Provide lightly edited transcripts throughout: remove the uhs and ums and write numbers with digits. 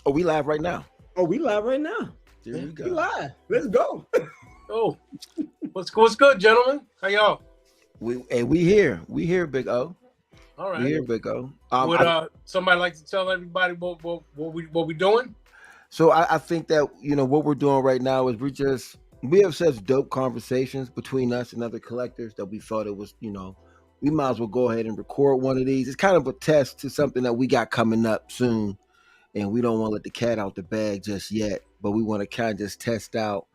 Oh, we live right now. Oh, we live right now. There we We go. live. Let's go. Oh, what's good, gentlemen? How y'all? We here. We here, Big O. All We right. here, Big O. Would somebody like to tell everybody what we doing? I think that what we're doing right now is we have such dope conversations between us and other collectors that we thought it was we might as well go ahead and record one of these. It's kind of a test to something that we got coming up soon, and we don't want to let the cat out the bag just yet. But we want to kind of just test out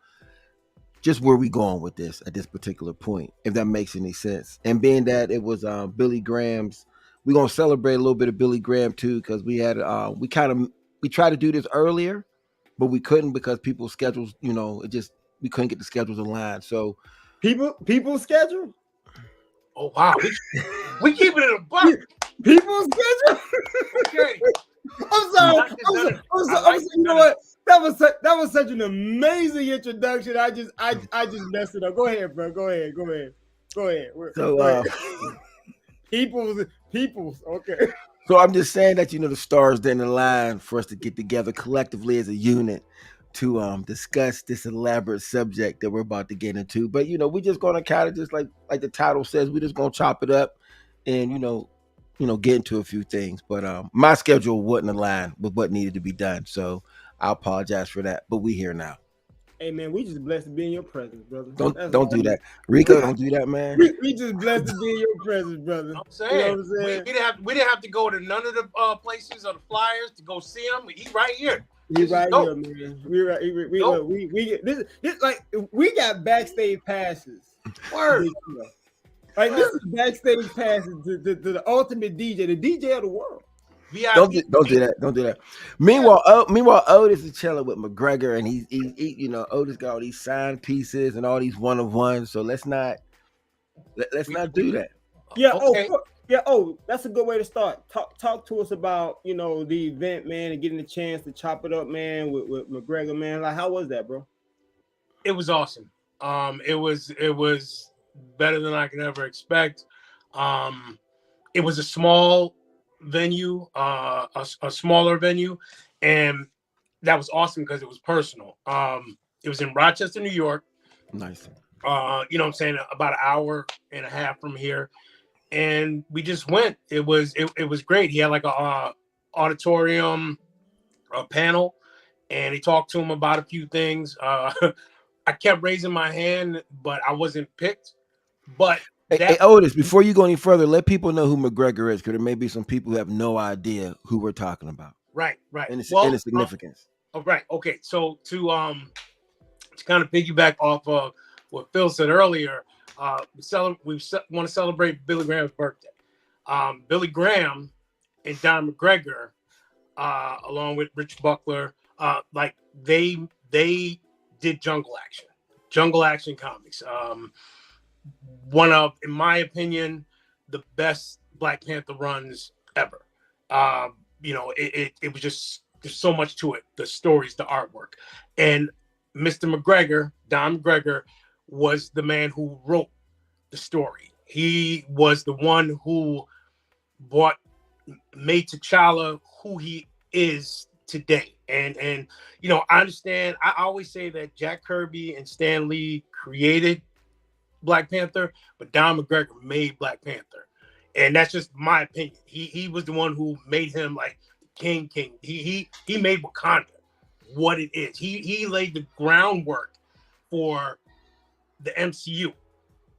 just where we going with this at this particular point, if that makes any sense. And being that it was Billy Graham's, we're gonna celebrate a little bit of Billy Graham too, because we had we tried to do this earlier, but we couldn't because people's schedules, we couldn't get the schedules aligned. So people's schedule. Oh wow, we keep it in a buck. People's schedule. Okay. I'm sorry. You know what? That was such an amazing introduction. I just messed it up. Go ahead, bro. Go ahead. So go ahead. People's. Okay. So I'm just saying that the stars didn't align for us to get together collectively as a unit to discuss this elaborate subject that we're about to get into. But we're just gonna kind of just like the title says, we're just gonna chop it up and get into a few things. But my schedule wouldn't align with what needed to be done. So I apologize for that. But we here now. Hey man, we just blessed to be in your presence, brother. Don't do that, Rico. Don't do that, man. We just blessed to be in your presence, brother. I'm saying, we didn't have to go to none of the places or the flyers to go see him. He's right here. He's right here, man. We got backstage passes. Word. Like this is backstage passes to the ultimate DJ, the DJ of the world. Don't do that. Don't do that. Meanwhile, Otis is chilling with McGregor, and he Otis got all these signed pieces and all these one of ones. So let's not do that. Yeah. Okay. Oh, that's a good way to start. Talk to us about the event, man, and getting the chance to chop it up, man, with McGregor, man. Like, how was that, bro? It was awesome. It was better than I could ever expect. It was a small venue, a smaller venue, and that was awesome because it was personal. It was in Rochester, New York. Nice. What I'm saying, about an hour and a half from here, and we just went. It was great. He had like a auditorium, a panel, and he talked to him about a few things. I kept raising my hand, but I wasn't picked. But hey, Otis, before you go any further, let people know who McGregor is, because there may be some people who have no idea who we're talking about. Right. And its significance. Right. Okay. So to kind of piggyback off of what Phill said earlier, we want to celebrate Billy Graham's birthday. Billy Graham and Don McGregor, along with Rich Buckler, they did Jungle Action Comics. One of, in my opinion, the best Black Panther runs ever. It was just, there's so much to it. The stories, the artwork. And Mr. McGregor, Don McGregor, was the man who wrote the story. He was the one who made T'Challa who he is today. And I understand. I always say that Jack Kirby and Stan Lee created Black Panther, but Don McGregor made Black Panther, and that's just my opinion. He was the one who made him like King. He made Wakanda what it is. He laid the groundwork for the MCU.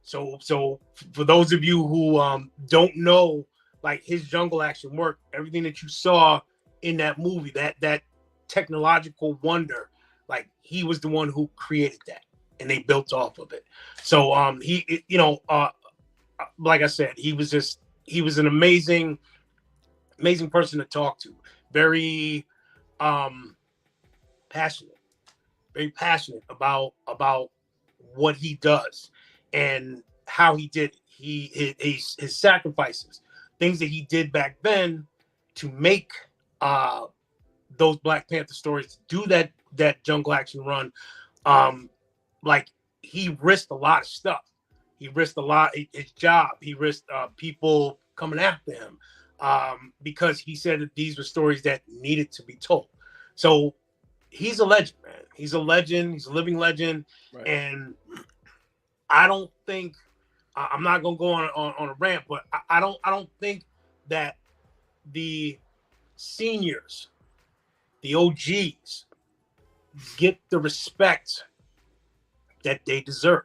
So for those of you who don't know, like, his Jungle Action work, everything that you saw in that movie, that technological wonder, like, he was the one who created that, and they built off of it. So like I said, he was an amazing person to talk to. Very passionate about what he does and how he did it. His sacrifices, things that he did back then to make those Black Panther stories, do that Jungle Action run. Like, he risked a lot of stuff. He risked a lot, his job. He risked people coming after him because he said that these were stories that needed to be told. So he's a legend, man. He's a legend. He's a living legend. Right. And I don't think I'm not gonna go on a rant, but I don't think that the seniors, the OGs, get the respect that they deserve.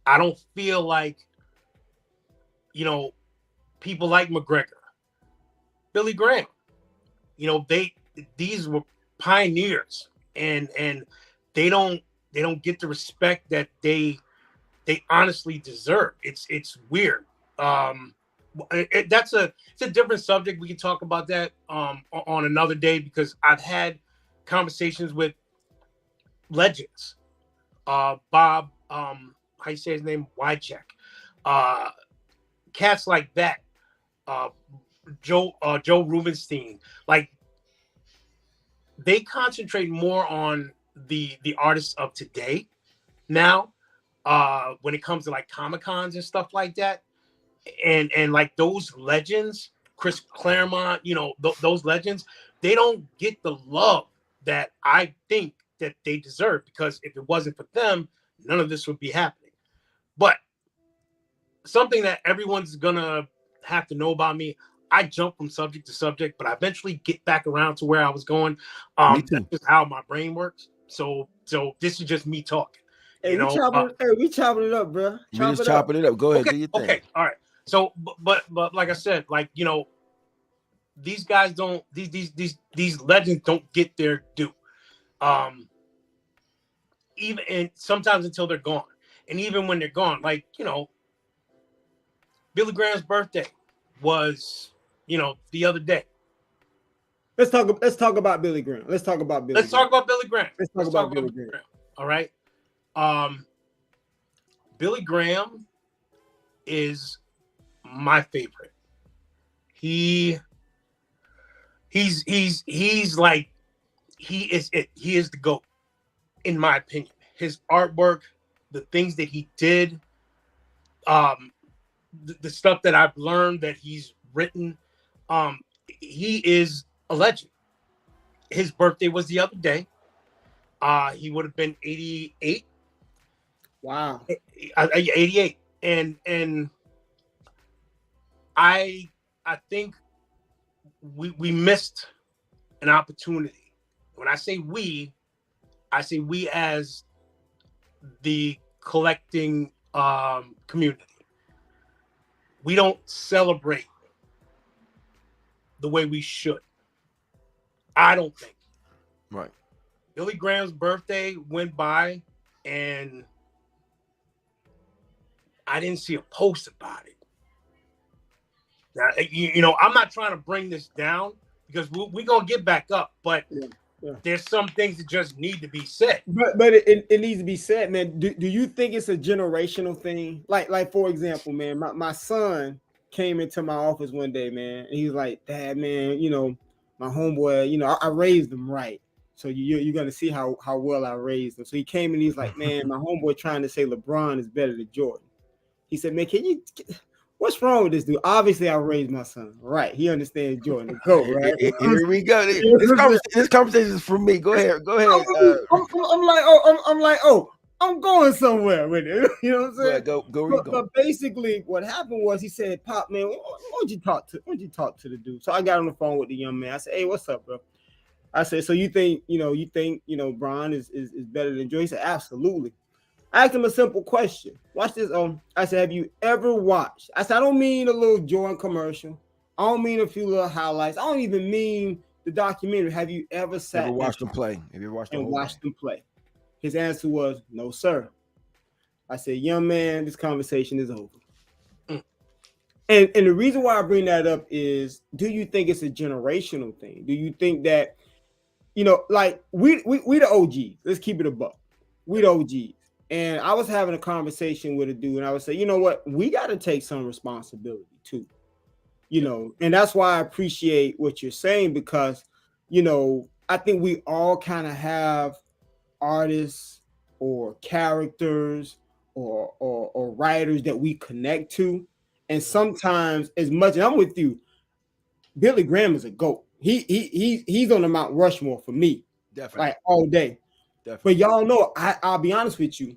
I don't feel like, you know, people like McGregor, Billy Graham, you know, these were pioneers, and they don't get the respect that they honestly deserve. It's weird. It's a different subject. We can talk about that on another day, because I've had conversations with legends. Bob, how you say his name? Wycheck. Cats like that. Joe Rubenstein. Like, they concentrate more on the artists of today now, when it comes to like Comic-Cons and stuff like that. And like those legends, Chris Claremont, you know, those legends, they don't get the love that I think that they deserve, because if it wasn't for them, none of this would be happening. But something that everyone's gonna have to know about me, I jump from subject to subject, but I eventually get back around to where I was going. Me too. That's just how my brain works. So this is just me talking. Hey, we chopping it up, bro. We just chopping it up. Go ahead, okay, do your thing. Okay, all right. So, but like I said, like, you know, these guys don't, these legends don't get their due. Even, and sometimes until they're gone, and even when they're gone, like, you know, Billy Graham's birthday was, you know, the other day. Let's talk about Billy Graham. Let's talk about Billy Graham. All right. Billy Graham is my favorite. He's like, he is the GOAT, in my opinion. His artwork, the things that he did, the stuff that I've learned that he's written, he is a legend. His birthday was the other day. He would have been 88. Wow. 88. And I think we missed an opportunity. When I say we as the collecting community. We don't celebrate the way we should. I don't think. Right. Billy Graham's birthday went by and I didn't see a post about it. Now, you know, I'm not trying to bring this down, because we're going to get back up, but there's some things that just need to be said. But it needs to be said, man. Do you think it's a generational thing? Like for example, man, my son came into my office one day, man, and he was like, "Dad, man, you know, my homeboy, you know, I raised him right. So you're gonna see how well I raised him." So he came and he's like, "Man, my homeboy trying to say LeBron is better than Jordan." He said, "Man, what's wrong with this dude? Obviously, I raised my son right. He understands Jordan, the GOAT, right?" Here we go. This conversation is for me. Go ahead. I'm going somewhere with it. You know what I'm saying? Go where you going. But basically, what happened was he said, "Pop, man, what'd you talk to the dude?" So I got on the phone with the young man. I said, "Hey, what's up, bro?" I said, "So you think Bron is better than Joe?" He said, "Absolutely." I asked him a simple question. Watch this. I said, "Have you ever watched?" I said, "I don't mean a little Jordan commercial. I don't mean a few little highlights. I don't even mean the documentary. Have you ever sat and watched them play? Have you ever watched them play?" His answer was, "No, sir." I said, "Young man, this conversation is over." And the reason why I bring that up is, do you think it's a generational thing? Do you think that, you know, like we the OGs? Let's keep it a buck. We the OGs. And I was having a conversation with a dude, and I would say, you know what, we got to take some responsibility too, you know. And that's why I appreciate what you're saying, because, you know, I think we all kind of have artists or characters or writers that we connect to. And sometimes, as much as I'm with you, Billy Graham is a GOAT. he's on the Mount Rushmore for me, Definitely. like all day. Definitely. But y'all know, I'll be honest with you,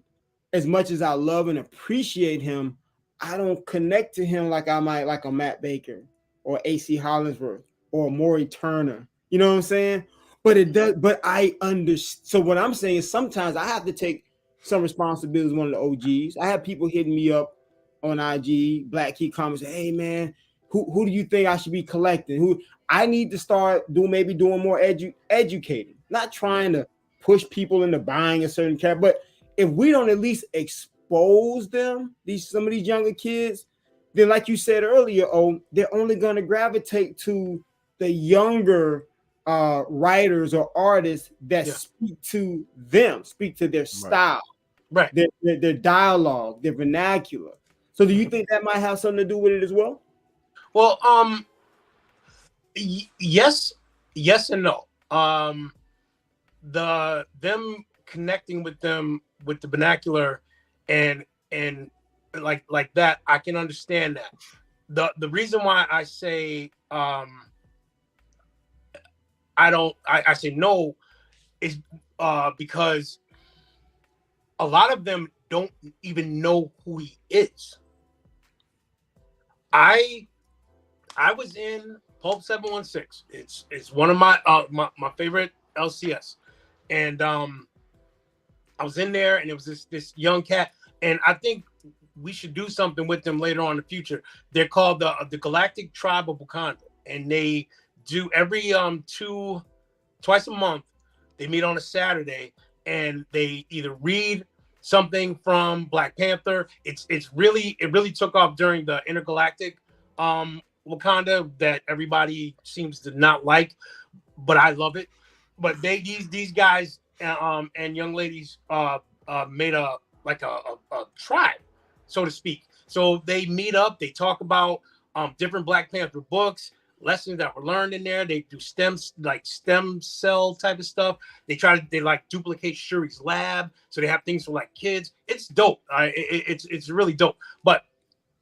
as much as I love and appreciate him, I don't connect to him like I might like a Matt Baker or AC Hollingsworth or Maury Turner. You know what I'm saying? But it does. But I understand. So what I'm saying is sometimes I have to take some responsibility as one of the OGs. I have people hitting me up on IG, Black Key comments, hey man, who do you think I should be collecting? Who I need to start doing more educating, not trying to push people into buying a certain cat, but if we don't at least expose them, some of these younger kids, then like you said earlier, they're only going to gravitate to the younger writers or artists that speak to them, speak to their style, right, their dialogue, their vernacular. So do you think that might have something to do with it as well? Well, yes and no. Them connecting with them with the vernacular and like that, I can understand that. The reason why I say I say no is because a lot of them don't even know who he is. I was in Pulp 716. It's one of my my favorite LCS, and I was in there, and it was this young cat, and I think we should do something with them later on in the future. They're called the Galactic Tribe of Wakanda, and they do every twice a month. They meet on a Saturday, and they either read something from Black Panther. It really took off during the intergalactic Wakanda that everybody seems to not like, but I love it. But these guys and young ladies made a tribe, so to speak. So they meet up, they talk about different Black Panther books, lessons that were learned in there. They do stem cell type of stuff. They like duplicate Shuri's lab, so they have things for like kids. It's dope. It's really dope. But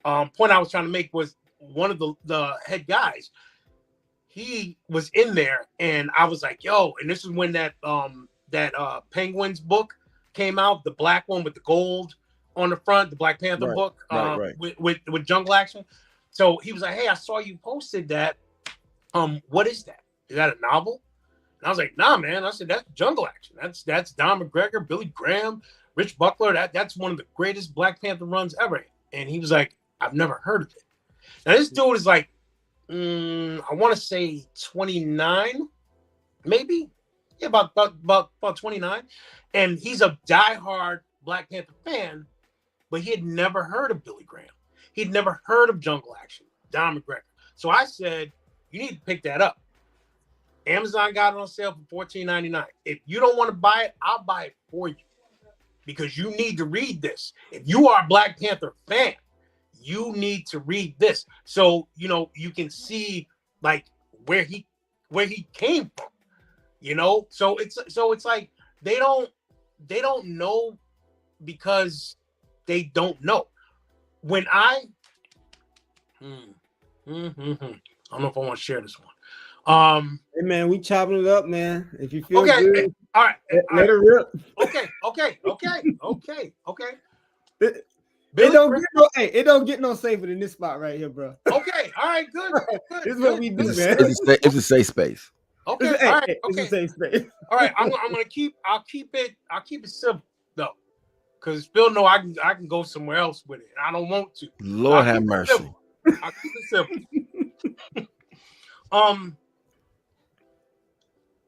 point I was trying to make was one of the head guys. He was in there, and I was like, "Yo!" And this is when that Penguins book came out, the black one with the gold on the front, the Black Panther book, with Jungle Action. So he was like, "Hey, I saw you posted that. What is that? Is that a novel?" And I was like, "Nah, man." I said, "That's Jungle Action. That's Don McGregor, Billy Graham, Rich Buckler. That's one of the greatest Black Panther runs ever." And he was like, "I've never heard of it." Now this dude is like, I want to say 29, maybe. Yeah, about 29. And he's a diehard Black Panther fan, but he had never heard of Billy Graham. He'd never heard of Jungle Action, Don McGregor. So I said, you need to pick that up. Amazon got it on sale for $14.99. If you don't want to buy it, I'll buy it for you because you need to read this. If you are a Black Panther fan, you need to read this. So, you can see like where he came from, So it's like they don't know because they don't know. When I don't know if I want to share this one. Hey man, we chopping it up, man. If you feel okay, good, all right, let it rip. Okay. It don't get no safer than this spot right here, bro. Okay, all right, good. This is what we do, man. It's a safe space. Okay, all right, okay. It's a safe space. All right, I'll keep it simple though, because Phill know I can go somewhere else with it. I don't want to. Lord have mercy. I'll keep it simple.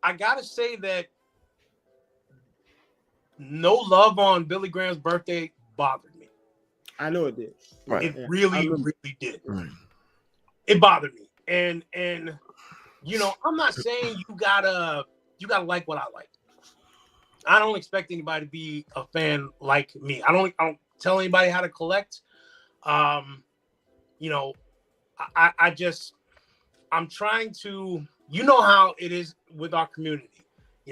I gotta say that no love on Billy Graham's birthday bothered me. I know it did. Right. It really did. Right. It bothered me. And I'm not saying you gotta like what I like. I don't expect anybody to be a fan like me. I don't tell anybody how to collect. I'm trying to, how it is with our community.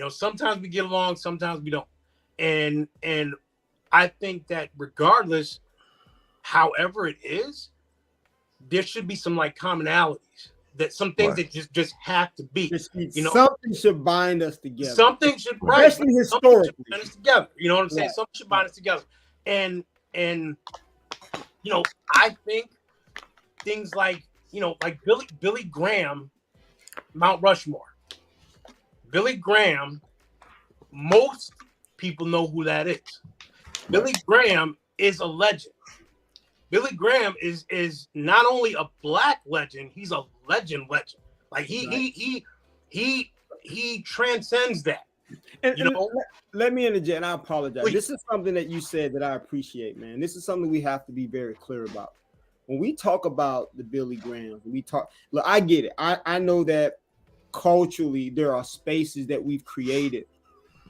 Sometimes we get along, sometimes we don't. And I think that regardless, however it is, there should be some like commonalities that some things Right. that just have to be. You know, Something should bind us together. something should Right. Especially something should historically. bind us together. You know what I'm saying? Right. Something should bind us together. And you know, I think things like, you know, like Billy Graham, Mount Rushmore. Billy Graham, most people know who that is. Billy Graham is a legend. Billy Graham is not only a black legend, he's a legend. Like he transcends that. And, You know, let me interject, and I apologize. Please. This is something that you said that I appreciate, man. This is something we have to be very clear about. When we talk about the Billy Grahams, look, I get it. I know that culturally there are spaces that we've created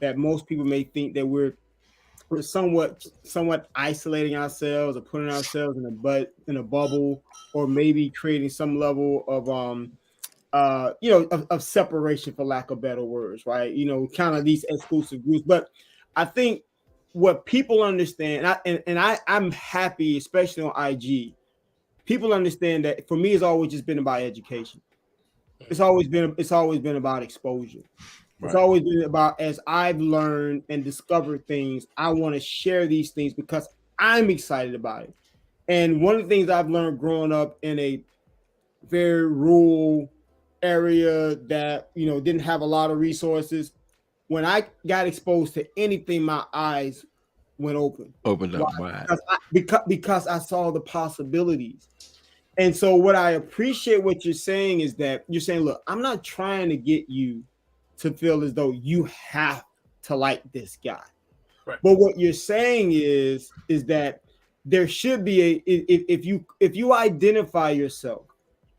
that most people may think that we're somewhat isolating ourselves or putting ourselves in a bubble, or maybe creating some level of of separation, for lack of better words, right? You know, kind of these exclusive groups. But I think what people understand, I'm happy, especially on IG, people understand that for me, it's always just been about education. It's always been about exposure. It's Right. always been about, as I've learned and discovered things, I want to share these things because I'm excited about it. And one of the things I've learned growing up in a very rural area that, you know, didn't have a lot of resources, when I got exposed to anything, my eyes went open. Opened up Why? wide. Because I saw the possibilities. And so what I appreciate what you're saying is that you're saying, look, I'm not trying to get you to feel as though you have to like this guy. Right. But what you're saying is that there should be if you identify yourself,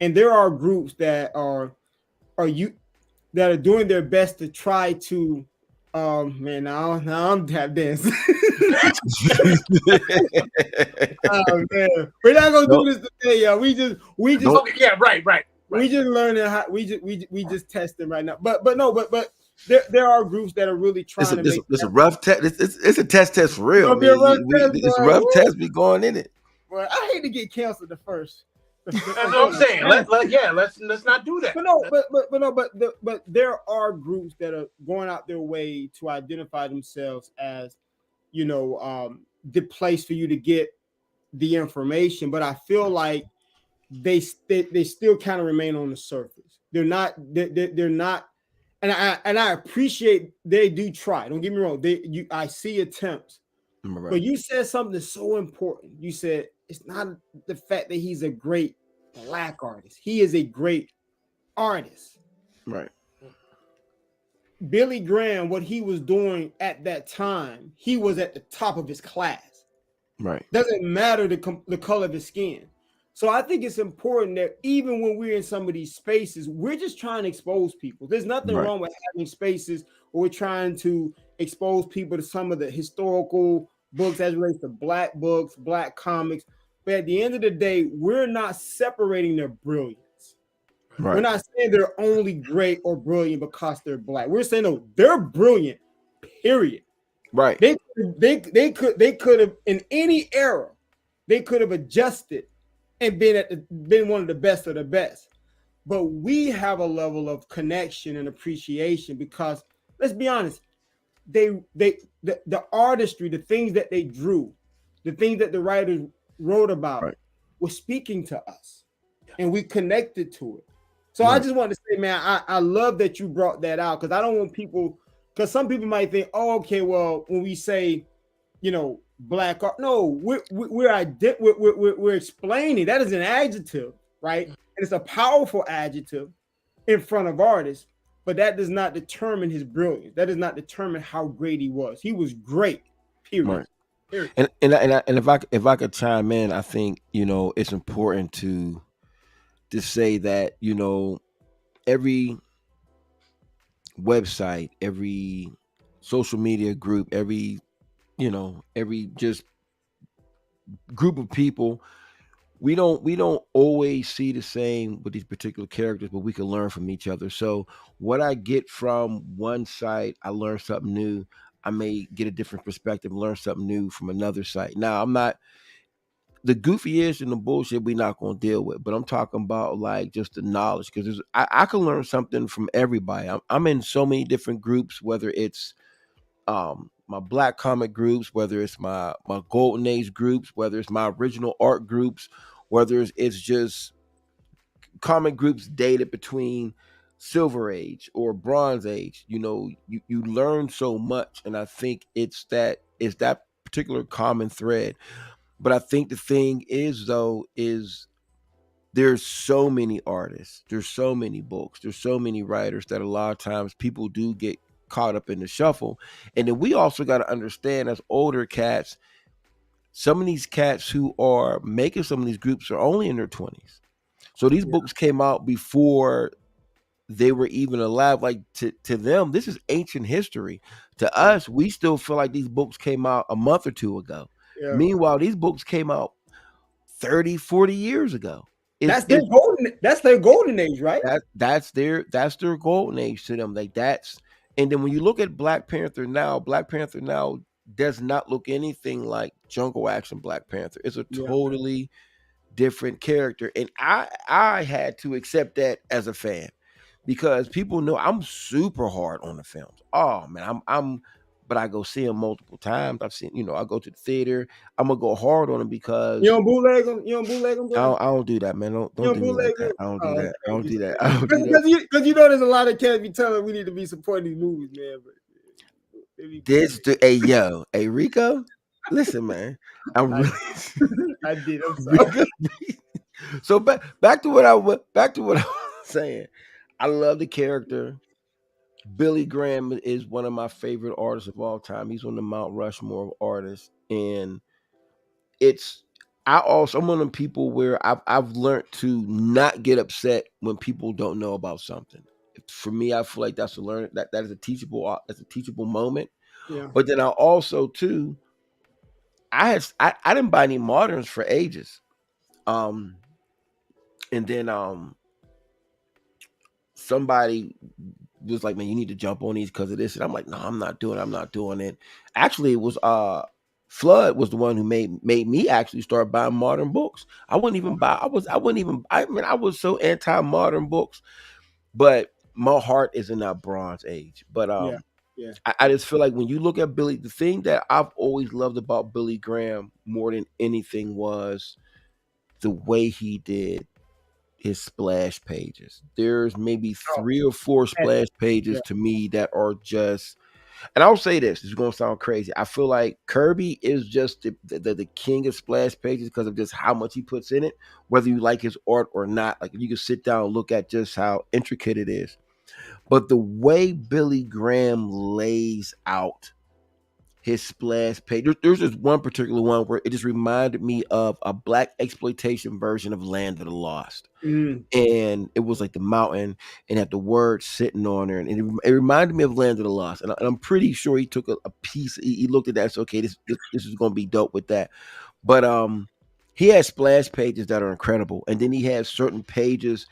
and there are groups that are doing their best to try to man, now I'm tap dancing. Oh man, we're not gonna do this today, y'all. We just okay, yeah, right. we just learning how we just testing right now. But there are groups that are really trying to make it's a rough test. It's a test for real. It's gonna be a rough test, it's a boy. rough test. Be going in it. Well, I hate to get canceled the first. That's what I'm saying. Let's not do that. But there are groups that are going out their way to identify themselves as, you know, the place for you to get the information. But I feel like they still kind of remain on the surface. They're not, and I appreciate they do try. Don't get me wrong. I see attempts. Right. But you said something so important. You said it's not the fact that he's a great black artist. He is a great artist. Right. Billy Graham, what he was doing at that time, he was at the top of his class. Right. Doesn't matter the color of his skin. So I think it's important that even when we're in some of these spaces, we're just trying to expose people. There's nothing wrong with having spaces where we're trying to expose people to some of the historical books as it relates to black books, black comics. But at the end of the day, we're not separating their brilliance. Right. We're not saying they're only great or brilliant because they're black. We're saying, no, they're brilliant, period. Right. They could have in any era, they could have adjusted and been one of the best of the best. But we have a level of connection and appreciation because, let's be honest, the artistry, the things that they drew, the things that the writers wrote about were speaking to us, and we connected to it. So I just want to say, man, I love that you brought that out, because I don't want people, because some people might think, oh, okay, well, when we say, you know, black art, no, we're explaining that is an adjective, right? And it's a powerful adjective in front of artists, but that does not determine his brilliance. That does not determine how great he was. He was great, period. Right. Period. And if I could chime in, I think, you know, it's important to say that, you know, every website, every social media group, every just group of people, we don't always see the same with these particular characters, but we can learn from each other. So what I get from one site, I learn something new. I may get a different perspective, learn something new from another site. Now, the goofy ish and the bullshit we not gonna deal with, but I'm talking about like just the knowledge because I can learn something from everybody. I'm in so many different groups, whether it's my black comic groups, whether it's my golden age groups, whether it's my original art groups, whether it's just comic groups dated between silver age or bronze age. You learn so much, and I think it's that particular common thread. But I think the thing is though is there's so many artists, there's so many books, there's so many writers that a lot of times people do get caught up in the shuffle. And then we also got to understand as older cats, some of these cats who are making some of these groups are only in their 20s. So these Yeah. books came out before they were even alive. Like to them, this is ancient history. To us, we still feel like these books came out a month or two ago. Yeah. Meanwhile, these books came out 30, 40 years ago. That's their golden age, right? That's their golden age to them. Like that's and then when you look at Black Panther now does not look anything like Jungle Action Black Panther. It's a Yeah. totally different character. And I had to accept that as a fan because people know I'm super hard on the films. Oh man, I'm but I go see them multiple times. I've seen, I go to the theater. I'm gonna go hard on them You because don't bootleg them? You don't bootleg them, I bro? don't, I don't do that, man. Don't You don't don't do me like bootleg that. it? I don't do Oh, that. I okay. don't do that. I don't do that. Because you know there's a lot of cats be telling we need to be supporting these movies, man. But they be Hey yo, hey Rico, listen, man. I'm I, really I did. I'm sorry. Rico. So back to what I was saying. I love the character. Billy Graham is one of my favorite artists of all time. He's on the Mount Rushmore of artists, and it's I'm one of the people where I've learned to not get upset when people don't know about something. For me, I feel like that is a teachable moment. Yeah. But then I also too I didn't buy any moderns for ages. Um, and then somebody was like, "Man, you need to jump on these because of this," and I'm like, "No, I'm not doing it." Actually, it was Flood was the one who made me actually start buying modern books. I was so anti modern books, but my heart is in that bronze age. But Yeah. Yeah. I just feel like when you look at Billy, the thing that I've always loved about Billy Graham more than anything was the way he did his splash pages. There's maybe Oh, 3 or 4 splash yeah. pages to me that are just, and I'll say this is going to sound crazy. I feel like Kirby is just the king of splash pages because of just how much he puts in it, whether you like his art or not. Like you can sit down and look at just how intricate it is. But the way Billy Graham lays out his splash page, there's just one particular one where it just reminded me of a black exploitation version of Land of the Lost. Mm. And it was like the mountain and had the word sitting on there, and it reminded me of Land of the Lost. And I'm pretty sure he took a piece. He looked at that. So okay, this is going to be dope with that. But he has splash pages that are incredible, and then he has certain pages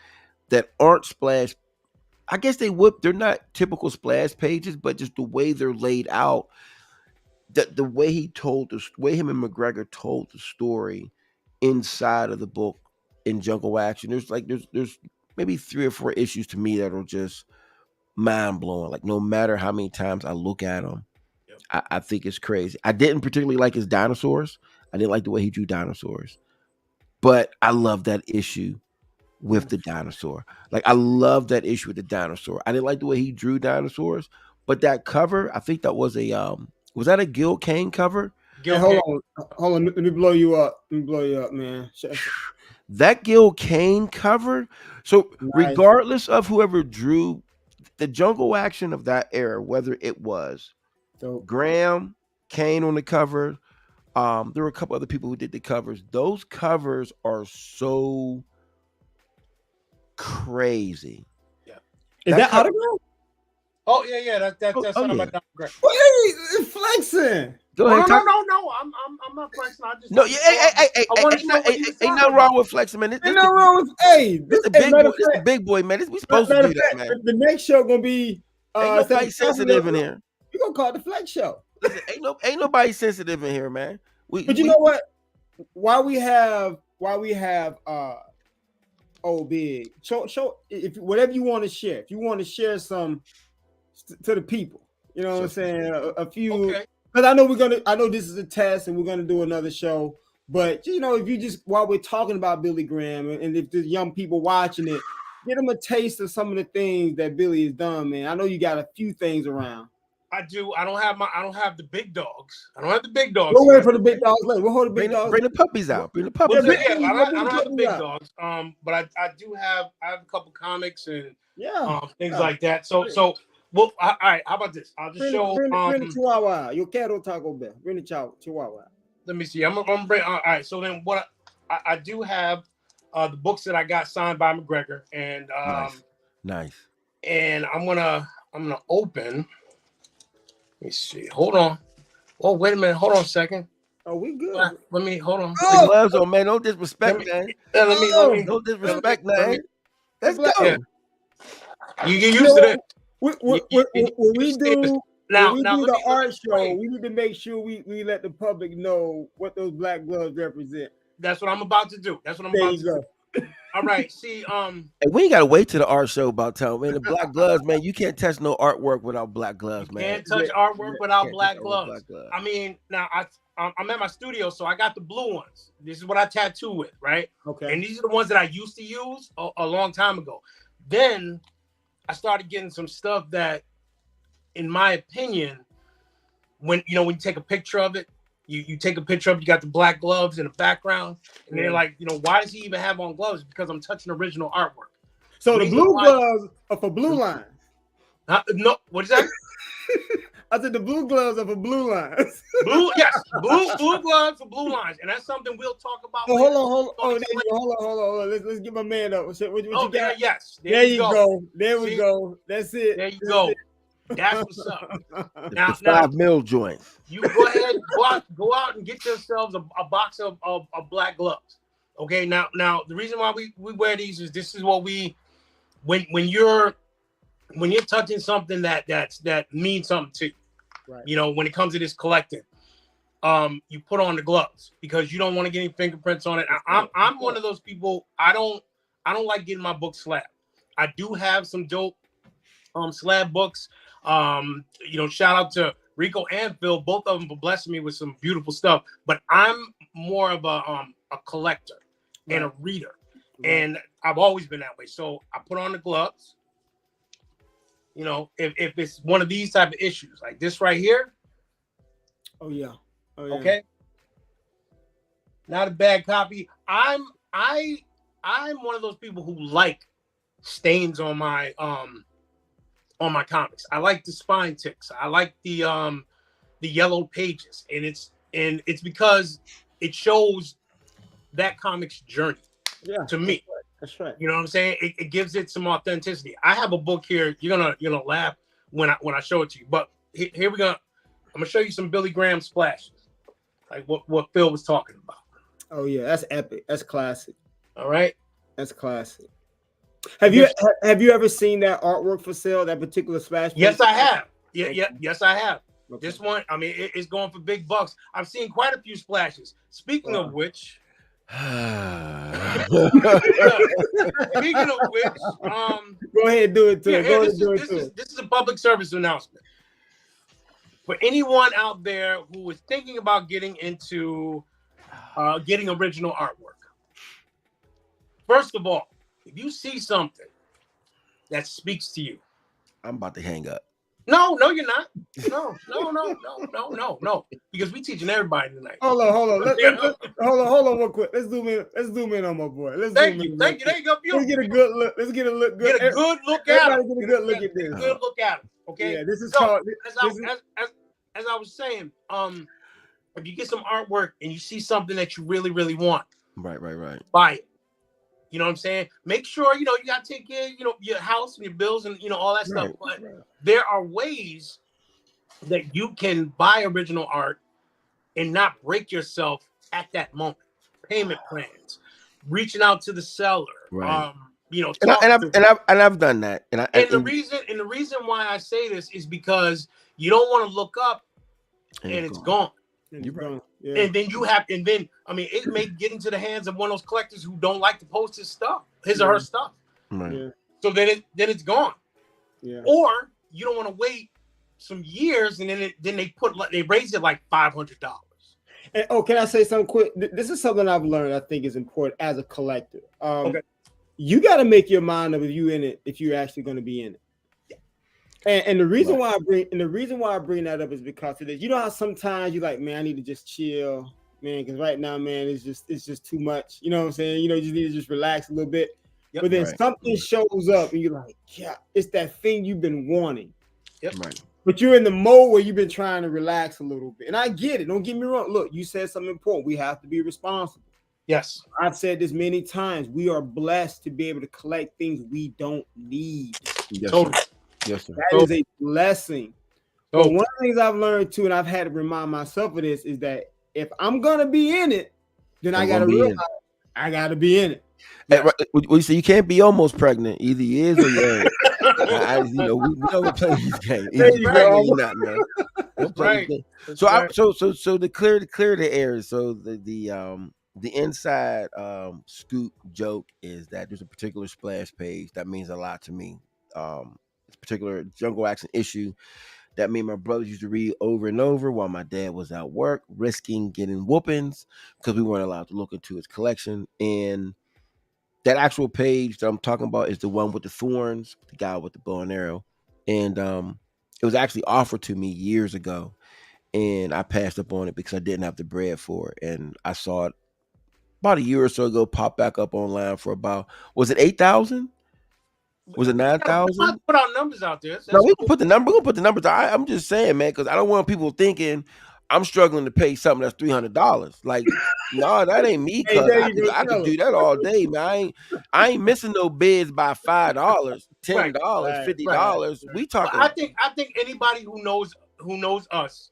that aren't splash. I guess they're not typical splash pages, but just the way they're laid out, the way the way him and McGregor told the story inside of the book in Jungle Action. There's maybe 3 or 4 issues to me that are just mind blowing. Like no matter how many times I look at them, Yep. I think it's crazy. I didn't particularly like his dinosaurs. I didn't like the way he drew dinosaurs, but I love that issue Yeah. with the dinosaur. Like I love that issue with the dinosaur. I didn't like the way he drew dinosaurs, but that cover, I think that was that a Gil Kane cover? Hey, hold on. Let me blow you up. Man. That Gil Kane cover. So Nice. regardless of whoever drew the Jungle Action of that era, whether it was Dope. Graham, Kane on the cover, there were a couple other people who did the covers. Those covers are so crazy. Yeah. Is that autograph? Oh yeah. That's yeah. something about Don McGregor. Wait, flexing. Go ahead. No. I'm not flexing. I just No, yeah, I want to know what he was ain't talking nothing about. wrong with flexing, man. Ain't nothing wrong with This the big boy. This the big boy, man. We supposed to do that, man. The next show gonna be Ain't nobody sensitive in here. We gonna call it the Flex Show. Listen, ain't nobody sensitive in here, man. But you know what? while we have old big, show if whatever you want to share. If you want to share some to the people, you know what I'm saying? A few, Okay. because I know this is a test and we're gonna do another show. But you know, if you just while we're talking about Billy Graham and if there's young people watching it, get them a taste of some of the things that Billy has done, man. I know you got a few things around. I do. I don't have the big dogs. I don't have the big dogs We'll wait here. for the big dogs later. We'll hold the big dogs. Bring the puppies out. Bring the Well, puppies out. yeah, I don't have the big out. dogs. But I do have a couple comics and things Yeah. like that. So well, all right. How about this? I'll just show. Bring the Chihuahua. Yo quiero Taco Bell. Bring the Chihuahua. Let me see. I'm gonna bring. All right. So then, what I do have the books that I got signed by McGregor, and nice. And I'm gonna open. Let me see. Hold on. Oh, wait a minute. Hold on a second. Oh, we good. Let me hold on. The gloves on, man. Don't disrespect, man. Let me. Don't disrespect, man. Let's go. Yeah. You get used to that. When we do the art show, we need to make sure we let the public know what those black gloves represent. That's what I'm about to do. All right. See, and we ain't gotta wait to the art show about time. Man, the black gloves, man. You can't touch no artwork without black gloves, man. Can't touch artwork without black gloves. I mean, now I'm at my studio, so I got the blue ones. This is what I tattoo with, right? Okay. And these are the ones that I used to use a long time ago. Then I started getting some stuff that, in my opinion, when you take a picture of it, you take a picture of, you got the black gloves in the background, and they're like, why does he even have on gloves? Because I'm touching original artwork. So the blue gloves are for blue lines. No, what is that? I said the blue gloves are for blue lines. Blue gloves for blue lines, and that's something we'll talk about. Oh, hold on. Let's get my man up. What you got? Yes. There you go. There we go. That's it. There you go. That's what's up. Now, $5 mil joint. You go ahead, go out and get yourselves a box of black gloves. Okay. Now the reason why we wear these is this is what we when you're touching something that means something to you. Right. When it comes to this collecting, you put on the gloves because you don't want to get any fingerprints on it. I'm one of those people. I don't like getting my books slabbed. I do have some dope slab books. Shout out to Rico and Phill, both of them for blessing me with some beautiful stuff. But I'm more of a collector and a reader, and I've always been that way. So I put on the gloves. If it's one of these type of issues, like this right here. Oh yeah. Okay. Not a bad copy. I'm one of those people who like stains on my comics. I like the spine ticks. I like the yellow pages, and it's because it shows that comic's journey. Yeah, to me. That's right. You know what I'm saying? It gives it some authenticity. I have a book here. You're gonna laugh when I show it to you. But here we go. I'm gonna show you some Billy Graham splashes, like what Phill was talking about. Oh yeah, that's epic. That's classic. All right, that's classic. Have you ever seen that artwork for sale? That particular splash? Yes, I have. Yes, I have. Okay. This one, I mean, it's going for big bucks. I've seen quite a few splashes. Speaking of which. Speaking of which, go ahead, do it too. This is a public service announcement for anyone out there who is thinking about getting into getting original artwork. First of all, if you see something that speaks to you, I'm about to hang up. No, you're not. No. Because we teaching everybody tonight. Hold on. Hold on real quick. Let's zoom in on my boy. Thank you. There you go. Let's get a good look. Get a good look at him. Get a good look at him. Okay. Yeah, this is called. As I was saying, if you get some artwork and you see something that you really, really want, right, buy it. You know what I'm saying? Make sure, you got to take care, your house and your bills and, all that stuff. But there are ways that you can buy original art and not break yourself at that moment. Payment plans, reaching out to the seller, right. And I've done that. And the reason why I say this is because you don't want to look up and it's gone. You're right. Yeah. And then it may get into the hands of one of those collectors who don't like to post his stuff, his or her stuff. Right. Yeah. So then it's gone. Yeah. Or you don't want to wait some years and then they raise it like $500. And, can I say something quick? This is something I've learned. I think is important as a collector. Okay. You got to make your mind up if you in it, if you're actually going to be in it. And the reason why I bring that up is because of this. You know how sometimes you're like, man, I need to just chill, man, because right now, man, it's just too much. You know what I'm saying? You just need to just relax a little bit. Yep. But then something shows up, and you're like, yeah, it's that thing you've been wanting. Yep. Right. But you're in the mode where you've been trying to relax a little bit. And I get it. Don't get me wrong. Look, you said something important. We have to be responsible. Yes. I've said this many times. We are blessed to be able to collect things we don't need. Yes, totally. sir. Yes, sir. That is a blessing. But one of the things I've learned too, and I've had to remind myself of this, is that if I'm gonna be in it, then I gotta realize I gotta be in it. Yes. We say you can't be almost pregnant. Either you is or you ain't. We don't play these games. There you go. You're not, man. Don't play these games. So to clear the air. So the inside scoop joke is that there's a particular splash page that means a lot to me. It's a particular jungle action issue that me and my brothers used to read over and over while my dad was at work, risking getting whoopings because we weren't allowed to look into his collection. And that actual page that I'm talking about is the one with the thorns, the guy with the bow and arrow. And it was actually offered to me years ago. And I passed up on it because I didn't have the bread for it. And I saw it about a year or so ago pop back up online for about, was it 8,000? Was it 9,000? Put our numbers out there. No, we can put the number. We're gonna put the numbers. I'm just saying, man, because I don't want people thinking I'm struggling to pay something that's $300. Like, no, that ain't me. Cause I could do that all day, man. I ain't missing no bids by $5, $10, $50. Right. We talking. I think anybody who knows us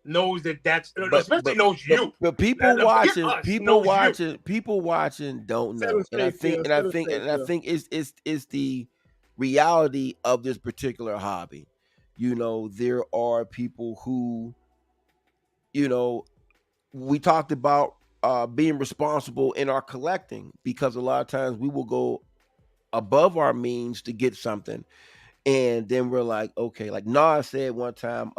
knows that's especially knows you. But people watching don't know. And I think it's the reality of this particular hobby. There are people who, we talked about being responsible in our collecting, because a lot of times we will go above our means to get something. And then we're like, okay, like Nas said one time,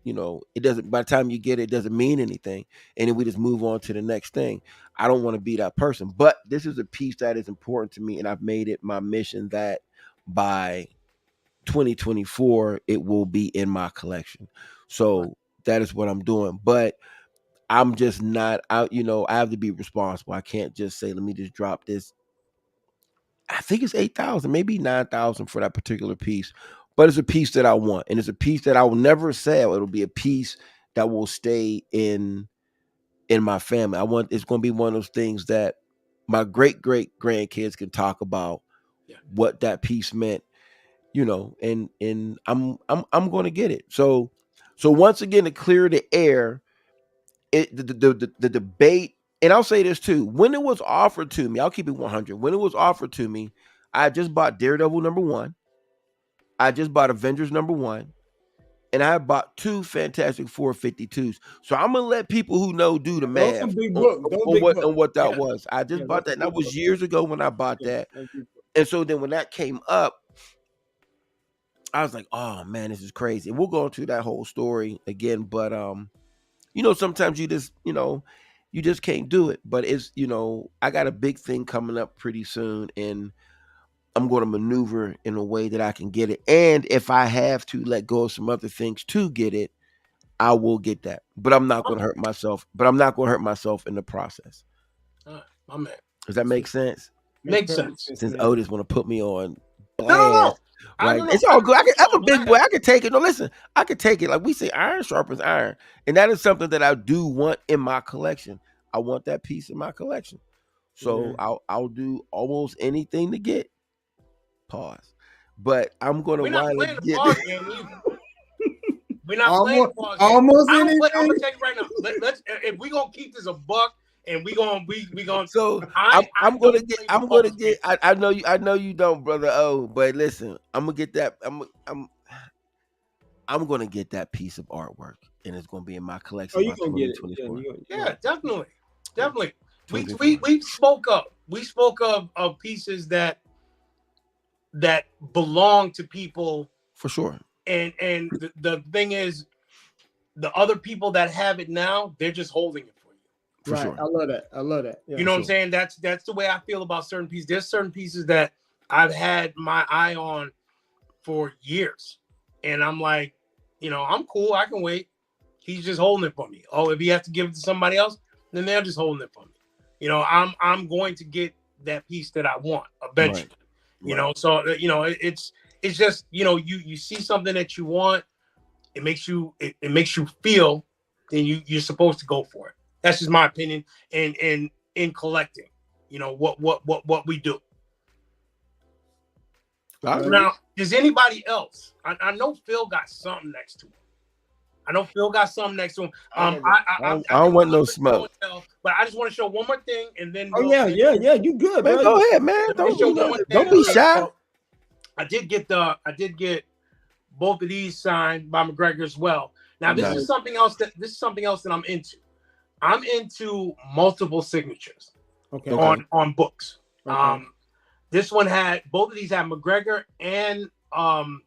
it doesn't, by the time you get it, it doesn't mean anything. And then we just move on to the next thing. I don't want to be that person, but this is a piece that is important to me. And I've made it my mission that by 2024, it will be in my collection. So that is what I'm doing. But I'm just not out, I have to be responsible. I can't just say, let me just drop this. I think it's 8,000, maybe 9,000 for that particular piece, but it's a piece that I want, and it's a piece that I will never sell. It'll be a piece that will stay in my family. It's going to be one of those things that my great grandkids can talk about what that piece meant, and I'm going to get it. So once again, to clear the air, the debate. And I'll say this too. When it was offered to me, I'll keep it 100. When it was offered to me, I just bought Daredevil #1. I just bought Avengers #1. And I bought 2 Fantastic Four 52s. So I'm going to let people who know do the math on what that was. I just bought that. And that was years ago when I bought that. And so then when that came up, I was like, oh man, this is crazy. And we'll go into that whole story again. But, sometimes you just can't do it. But it's, I got a big thing coming up pretty soon, and I'm going to maneuver in a way that I can get it. And if I have to let go of some other things to get it, I will get that. But I'm not going to hurt myself. But I'm not going to hurt myself in the process. My man. Does that make sense? Makes sense. Since Otis want to put me on blast. No. Right. It's all good. I'm a big boy. I can take it. No, listen, I can take it. Like we say, iron sharpens iron. And that is something that I do want in my collection. I want that piece in my collection. So I'll do almost anything to get. Pause. But I'm going to We're not playing the pause game either. We're not almost, playing the pause game. Almost anything. I'm going to tell you right now. Let's if we're going to keep this a buck, and we going. So I'm gonna get. I know you don't, brother. Oh, but listen, I'm gonna get that. I'm going to get that piece of artwork, and it's going to be in my Oh, collection you by gonna get it? Yeah, 2024. Yeah, definitely. We 2024. spoke of pieces that belong to people, For sure. and the thing is, the other people that have it now, they're just holding it for you. For right. sure. I love that. I love that. Yeah. You know what I'm sure. saying? That's the way I feel about certain pieces. There's certain pieces that I've had my eye on for years, and I'm like, I'm cool. I can wait. He's just holding it for me. Oh, if he has to give it to somebody else, then they're just holding it for me. I'm going to get that piece that I want eventually. Right. So it's just you see something that you want, it makes you feel, then you're supposed to go for it. That's just my opinion. And in collecting, what we do. I agree. Now, does anybody else? I know Phill got something next to him. I don't want no smoke. But I just want to show one more thing, and then Oh yeah. You good, Man, bro? go ahead, man. Let me show one more Don't thing. be shy. I did get both of these signed by McGregor as well. Now this Nice. is something else that I'm into. I'm into multiple signatures Okay. on books. Okay. This one both of these had McGregor and Bob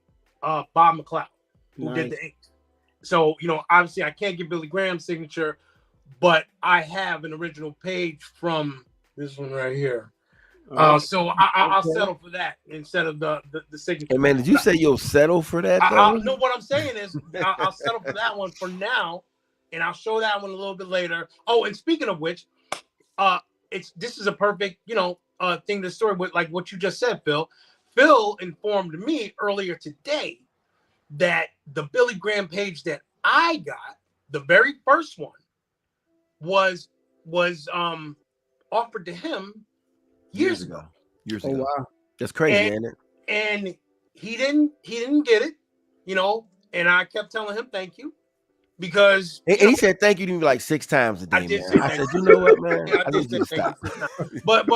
McLeod, who did the ink. So obviously I can't get Billy Graham's signature, but I have an original page from this one right here. So I'll settle for that instead of the signature. Hey man, did you say you'll settle for that though? No, what I'm saying is I'll settle for that one for now, and I'll show that one a little bit later. Oh, and speaking of which, this is a perfect thing to story with, like what you just said, Phill. Phill informed me earlier today that the Billy Graham page that I got, the very first one, was offered to him years ago. Years Oh ago. wow. That's crazy, ain't it? And he didn't get it, and I kept telling him thank you, because And he said thank you to me like 6 times a day, I did man. say I thank said, you. you know what, man? Yeah, I did need you to say thank stop. you. But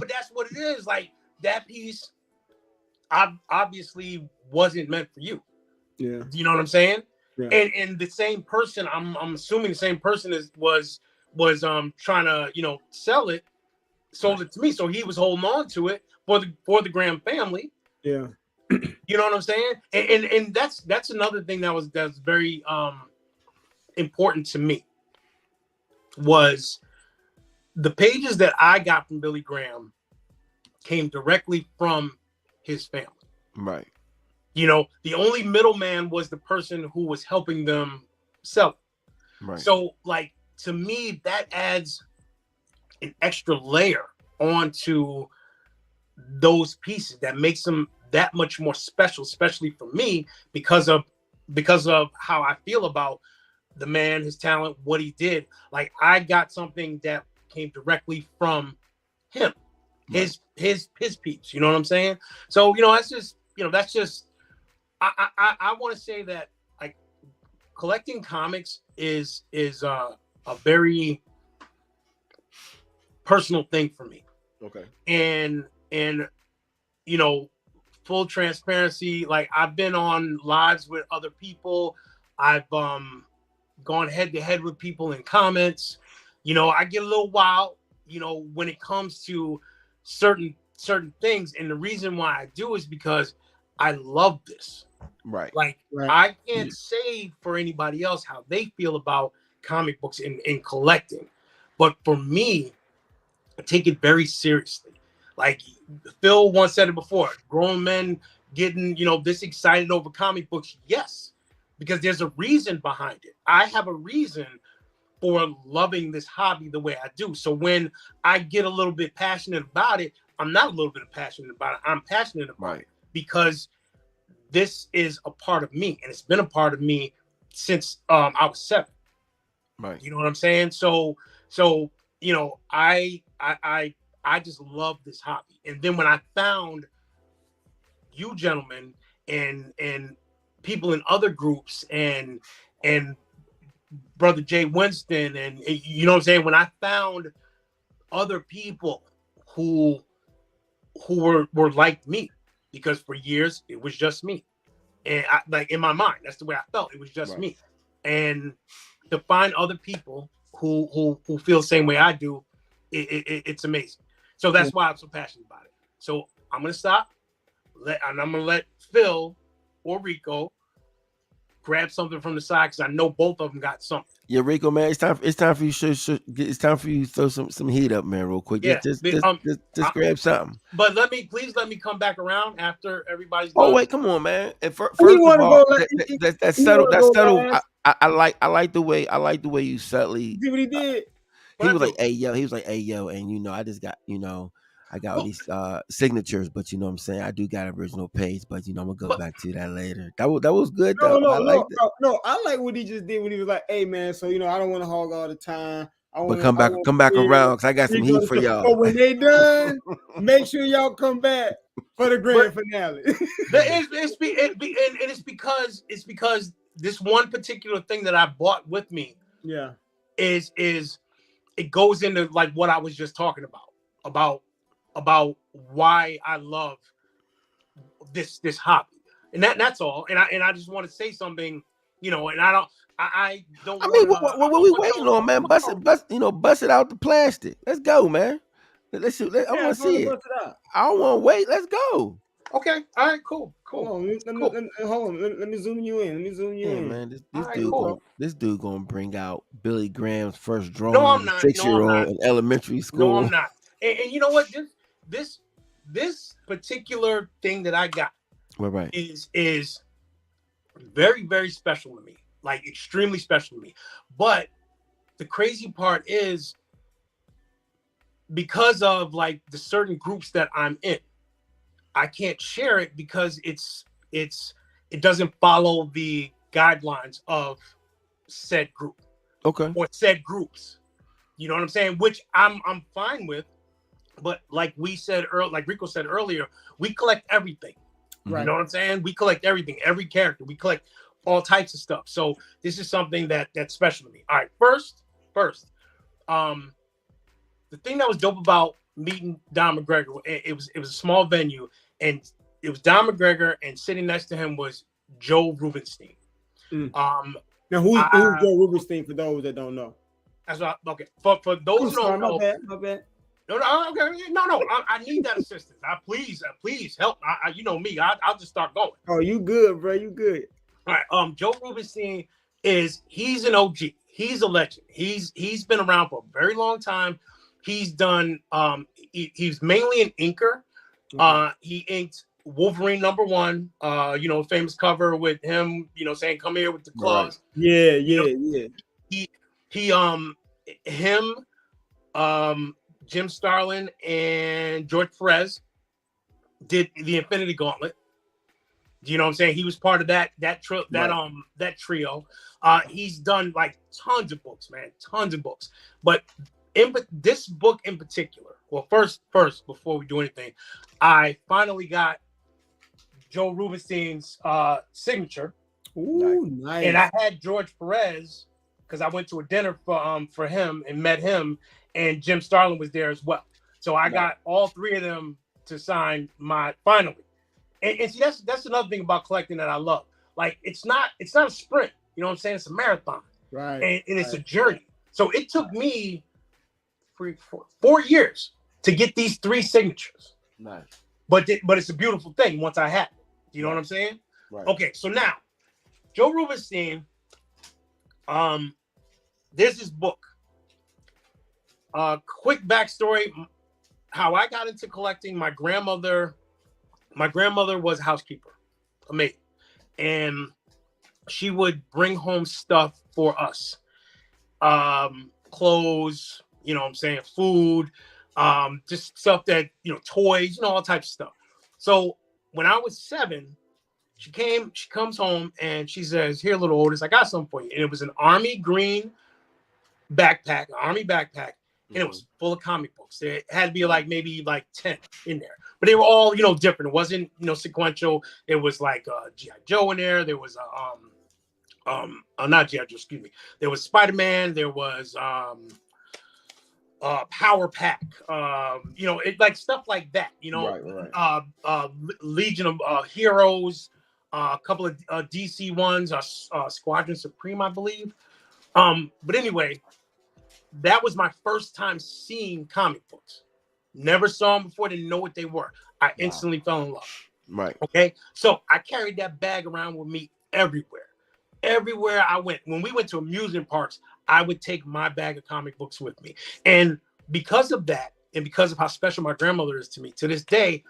that's what it is. Like, that piece obviously wasn't meant for you. Yeah. You know what I'm saying? Yeah. And the same person, I'm assuming the same person was trying to sell it, sold it to me, so he was holding on to it for the Graham family. Yeah. You know what I'm saying? And that's another thing that's very important to me, was the pages that I got from Billy Graham came directly from his family. Right. The only middleman was the person who was helping them sell it. Right. So, like, to me, that adds an extra layer onto those pieces that makes them that much more special, especially for me, because of how I feel about the man, his talent, what he did. Like, I got something that came directly from him, his peeps. You know what I'm saying? So that's just I want to say that, like, collecting comics is a very personal thing for me. Okay. And full transparency, like, I've been on lives with other people. I've gone head to head with people in comments. I get a little wild, when it comes to certain things. And the reason why I do is because I love this. Right. Like, Right. I can't say for anybody else how they feel about comic books and collecting. But for me, I take it very seriously. Like, Phill once said it before, grown men getting, this excited over comic books. Yes, because there's a reason behind it. I have a reason for loving this hobby the way I do. So when I get a little bit passionate about it, I'm not a little bit passionate about it. I'm passionate about it because this is a part of me, and it's been a part of me since I was 7. Right. You know what I'm saying? So I just love this hobby. And then when I found you gentlemen and people in other groups and Brother Jay Winston, and you know what I'm saying, when I found other people who were like me, because for years it was just me. And I, like in my mind, that's the way I felt. It was just Right. me. And to find other people who feel the same way I do, it's amazing. So that's why I'm so passionate about it. So I'm gonna stop, and I'm gonna let Phill or Rico grab something from the side because I know both of them got something. Yeah, Rico, man, it's time. It's time for you. It's time for you to throw some heat up, man, real quick. Yeah, Just grab something. but please let me come back around after everybody's Oh done. wait, come on, man. And first You of want to all, go? that's You subtle. want to That's go subtle. last? I like the way you subtly. See what he did? He What was I like, do? "Hey yo," he was like, "Hey yo," and I just got I got all these signatures, but you know what I'm saying, I do got an original page, but I'm gonna go But back to that later. That was good No, though. no, I no, liked it. no, no. I like what he just did when he was like, "Hey, man, so I don't want to hog all the time. But I want come back to around because I got some we go heat to for show. y'all. But when they done, make sure y'all come back for the grand finale." it's because this one particular thing that I bought with me Yeah, is it goes into like what I was just talking about why I love this hobby, and that's all. And I just want to say something, and I don't I mean, want to. what we waiting on, man? Bust it out the plastic. Let's go, man. I yeah. want to Go see to it. bust it out. I don't want to wait. Let's go. Okay, all right, cool. Hold on, hold on. Let me zoom you in. Let me zoom you Yeah, in. man. All right, cool. This dude gonna bring out Billy Graham's first No, drawing I'm as a not. No, I'm 6-year-old not. in elementary No, I'm school. not. And you know what? This this particular thing that I got Right. is very, very special to me. Like extremely special to me. But the crazy part is because of like the certain groups that I'm in, I can't share it because it doesn't follow the guidelines of said group Okay. or said groups. You know what I'm saying? Which I'm fine with. But like we said earlier, like Rico said earlier, we collect everything. Right. You know what I'm saying? We collect everything, every character. We collect all types of stuff. So this is something that's special to me. All right, first, um, the thing that was dope about meeting Don McGregor, it was a small venue, and it was Don McGregor, and sitting next to him was Joe Rubenstein. Mm. Um, Now, who's Joe Rubenstein for those that don't know? That's what. Okay, for those who don't know. My bad. No, okay, no. I need that assistance. Please help. You know me. I'll just start going. Oh, you good, bro? You good? All right. Joe Rubenstein he's an OG. He's a legend. He's been around for a very long time. He's done. He's mainly an inker. He inked Wolverine #1. Famous cover with him. Saying "Come here with the claws." Right. Yeah. Him, Jim Starlin, and George Perez did the Infinity Gauntlet. You know what I'm saying? He was part of that trio. He's done like tons of books, man, tons of books. But this book in particular, well, first, before we do anything, I finally got Joe Rubenstein's signature. Ooh, nice. And I had George Perez because I went to a dinner for him and met him, and Jim Starlin was there as well. So I got all three of them to sign my finally. And see, that's another thing about collecting that I love. Like it's not a sprint. You know what I'm saying? It's a marathon. Right. And it's a journey. So it took me 4 years to get these 3 signatures. Nice. But it's a beautiful thing once I had it. You know what I'm saying? Right. Okay, so now Joe Rubenstein, there's this book. Quick backstory: how I got into collecting. My grandmother was a housekeeper, a maid, and she would bring home stuff for us, clothes. You know what I'm saying? Food, just stuff that toys, all types of stuff. So when I was 7. She comes home and she says, "Here, little Otis, I got something for you." And it was an army green backpack, and it was full of comic books. There had to be maybe 10 in there, but they were all different. It wasn't sequential. It was like G.I. Joe in there. There was not G.I. Joe, excuse me. There was Spider-Man. There was Power Pack. It like stuff like that. Right. Legion of Heroes. a couple of DC ones, Squadron Supreme, I believe. But anyway, that was my first time seeing comic books. Never saw them before, didn't know what they were. I instantly fell in love. Right. Okay. So I carried that bag around with me everywhere. Everywhere I went. When we went to amusement parks, I would take my bag of comic books with me. And because of that, and because of how special my grandmother is to me, to this day,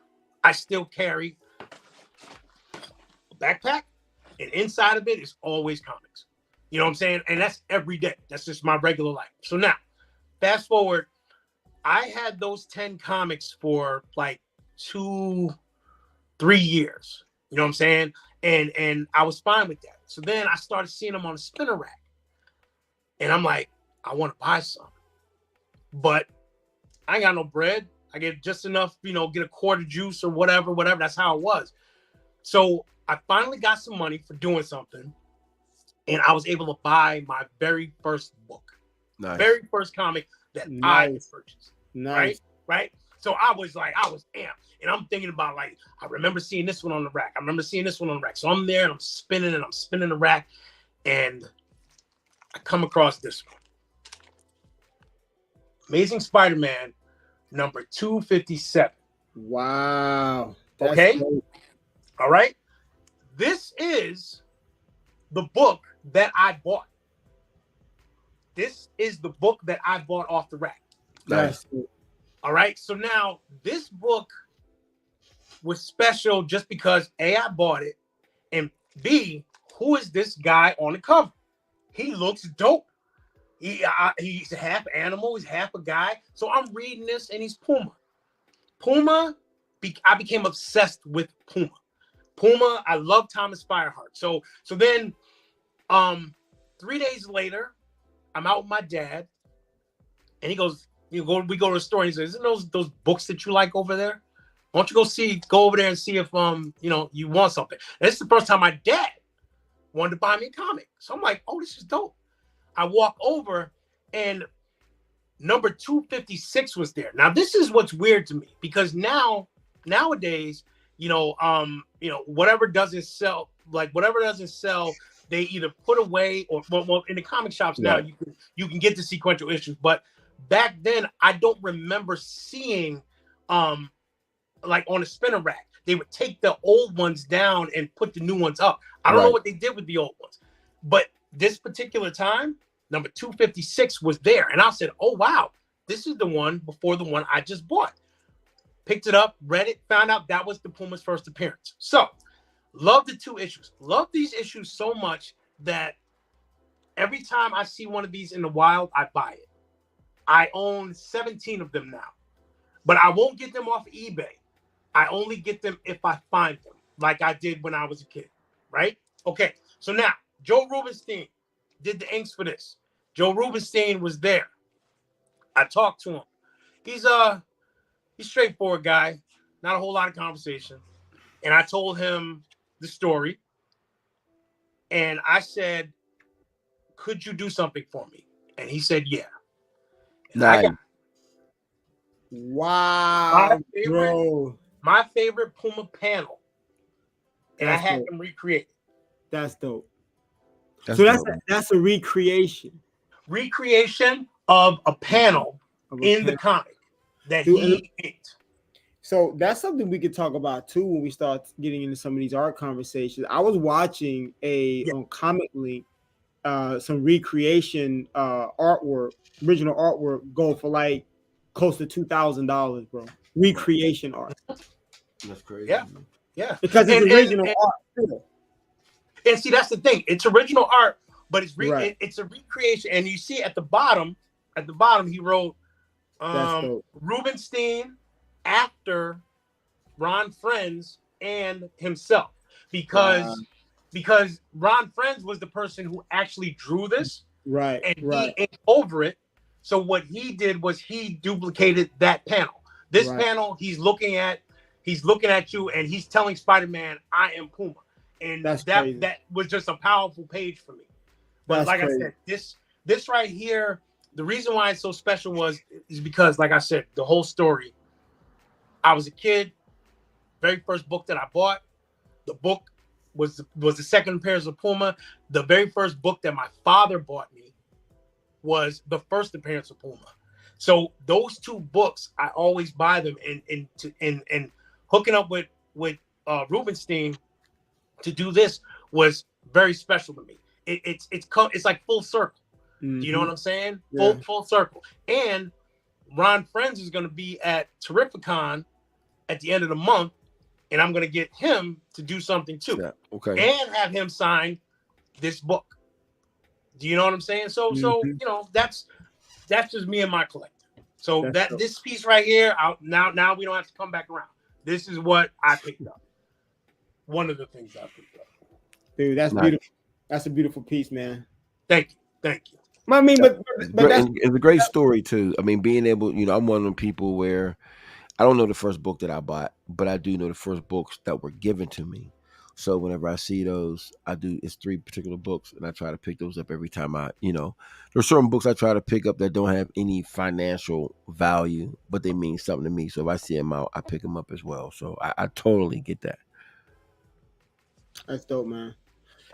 I still carry a backpack, and inside of it is always comics. You know what I'm saying? And that's every day. That's just my regular life. So now, fast forward, I had those 10 comics for like 2-3 years. You know what I'm saying? And I was fine with that. So then I started seeing them on the spinner rack. And I'm like, I want to buy some. But I ain't got no bread. I get just enough, get a quart of juice or whatever. That's how it was. So I finally got some money for doing something. And I was able to buy my very first book. Nice. Very first comic that I purchased. Nice. Right? So I was amped. And I'm thinking about, I remember seeing this one on the rack. So I'm there and I'm spinning the rack. And I come across this one. Amazing Spider-Man number 257. Wow. That's okay. Dope. All right. This is the book that I bought. This is the book that I bought off the rack. Nice. All right. So now this book was special just because A, I bought it, and B, who is this guy on the cover? He looks dope. He's half animal, he's half a guy. So I'm reading this, and he's Puma. I became obsessed with Puma. I love Thomas Fireheart. So then 3 days later, I'm out with my dad, and he goes, we go to the store, and he says, isn't those books that you like over there? Why don't you go over there and see if you want something? And this is the first time my dad wanted to buy me a comic. So I'm like, oh, this is dope. I walk over, and number 256 was there. Now this is what's weird to me, because nowadays, whatever doesn't sell, they either put away or well in the comic shops now you can get the sequential issues. But back then I don't remember seeing like on a spinner rack, they would take the old ones down and put the new ones up. I don't know what they did with the old ones, but this particular time, number 256 was there. And I said, oh, wow, this is the one before the one I just bought. Picked it up, read it, found out that was the Puma's first appearance. So, love the 2 issues. Love these issues so much that every time I see one of these in the wild, I buy it. I own 17 of them now. But I won't get them off eBay. I only get them if I find them, like I did when I was a kid, right? Okay, so now, Joe Rubenstein did the inks for this. Joe Rubenstein was there. I talked to him. He's a straightforward guy, not a whole lot of conversation. And I told him the story. And I said, could you do something for me? And he said, yeah. And nice. Wow, bro. My favorite Puma panel. And I had him recreate it. That's dope. That's a recreation. Recreation of a panel the comic that he inked. So that's something we could talk about too when we start getting into some of these art conversations. I was watching on Comic Link some recreation artwork, original artwork, go for like close to $2,000, bro. Recreation art. That's crazy. Yeah. Because it's original art too. And see, that's the thing. It's original art, but it's a recreation. And you see at the bottom, he wrote Rubenstein after Ron Frenz and himself. Because Ron Frenz was the person who actually drew this. Right. And he inked over it. So what he did was he duplicated that panel. This panel, he's looking at you and he's telling Spider-Man, I am Puma. And that was just a powerful page for me. But I said, this right here, the reason why it's so special is because, like I said, the whole story. I was a kid, very first book that I bought. The book was the second appearance of Puma. The very first book that my father bought me was the first appearance of Puma. So those two books, I always buy them, and hooking up with Rubenstein to do this was very special to me. It's like full circle. Do you know what I'm saying? Yeah. Full circle. And Ron Friends is going to be at Terrificon at the end of the month, and I'm going to get him to do something too. Yeah, okay. And have him sign this book. Do you know what I'm saying? So you know, that's just me and my collector. So this piece right here, now we don't have to come back around. This is what I picked up. One of the things I picked up. Dude, that's beautiful. That's a beautiful piece, man. Thank you. I mean, but it's a great story too. I mean, being able, I'm one of them people where I don't know the first book that I bought, but I do know the first books that were given to me. So whenever I see those, it's 3 particular books, and I try to pick those up every time there's certain books I try to pick up that don't have any financial value, but they mean something to me. So if I see them out, I pick them up as well. So I totally get that. That's dope, man.